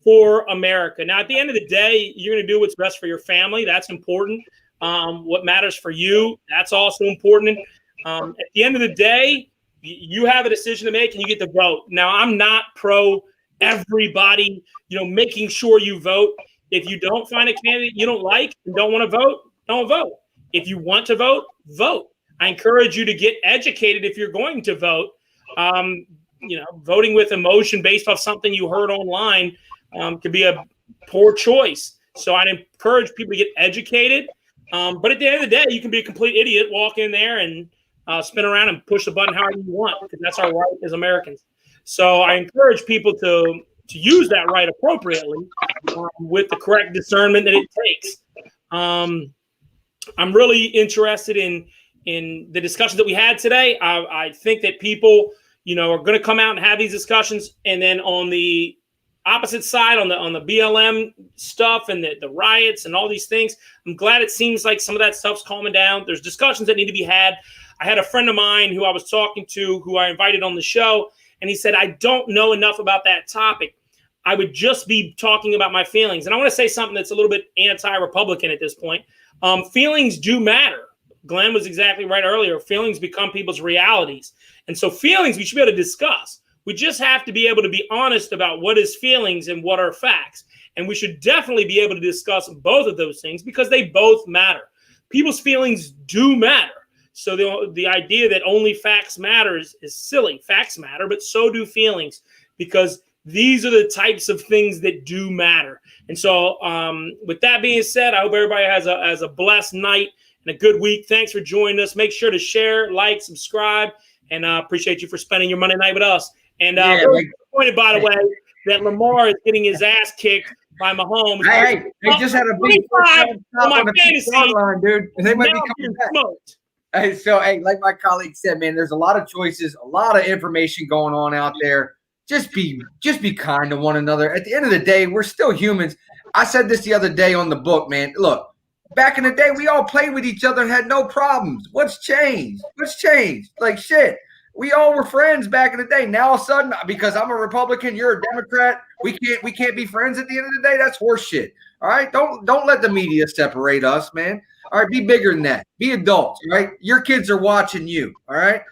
for America. Now, at the end of the day, you're going to do what's best for your family. That's important. What matters for you, that's also important. At the end of the day, you have a decision to make and you get to vote. Now, I'm not pro everybody, making sure you vote. If you don't find a candidate you don't like and don't want to vote, don't vote. If you want to vote, vote. I encourage you to get educated if you're going to vote. Voting with emotion based off something you heard online could be a poor choice. So I'd encourage people to get educated. But at the end of the day, you can be a complete idiot, walk in there and spin around and push the button however you want, because that's our right as Americans. So I encourage people to use that right appropriately with the correct discernment that it takes. I'm really interested in the discussions that we had today. I think that people, are going to come out and have these discussions, and then on the opposite side, on the BLM stuff and the riots and all these things, I'm glad it seems like some of that stuff's calming down. There's discussions that need to be had. I had a friend of mine who I was talking to, who I invited on the show, and he said, I don't know enough about that topic. I would just be talking about my feelings. And I want to say something that's a little bit anti-Republican at this point. Feelings do matter. Glenn was exactly right earlier. Feelings become people's realities. And so feelings we should be able to discuss. We just have to be able to be honest about what is feelings and what are facts. And we should definitely be able to discuss both of those things because they both matter. People's feelings do matter. So the idea that only facts matter is silly. Facts matter, but so do feelings, because these are the types of things that do matter. And so with that being said, I hope everybody has a blessed night and a good week. Thanks for joining us. Make sure to share, like, subscribe, and appreciate you for spending your Monday night with us. And really disappointed, by the way, that Lamar is getting his ass kicked by Mahomes. Hey, they just had a big on my fantasy line, dude. They might be coming back. Smoked. Hey, so like my colleague said, man, there's a lot of choices, a lot of information going on out there. Just be kind to one another. At the end of the day, we're still humans. I said this the other day on the book, man. Look, back in the day, we all played with each other and had no problems. What's changed? Like shit. We all were friends back in the day. Now all of a sudden, because I'm a Republican, you're a Democrat, we can't be friends at the end of the day. That's horseshit. All right. Don't let the media separate us, man. All right, be bigger than that. Be adults, all right? Your kids are watching you, all right?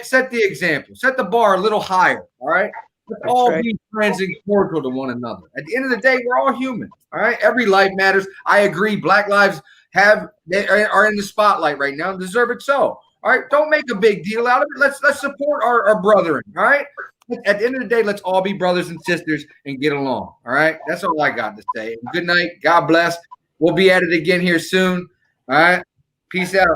Set the example. Set the bar a little higher, all right? Let's all be friends and cordial to one another. At the end of the day, we're all human, all right? Every life matters. I agree. Black lives are in the spotlight right now and deserve it so. All right, don't make a big deal out of it. Let's support our brethren, all right? At the end of the day, let's all be brothers and sisters and get along, all right? That's all I got to say. Good night. God bless. We'll be at it again here soon. All right. Peace out.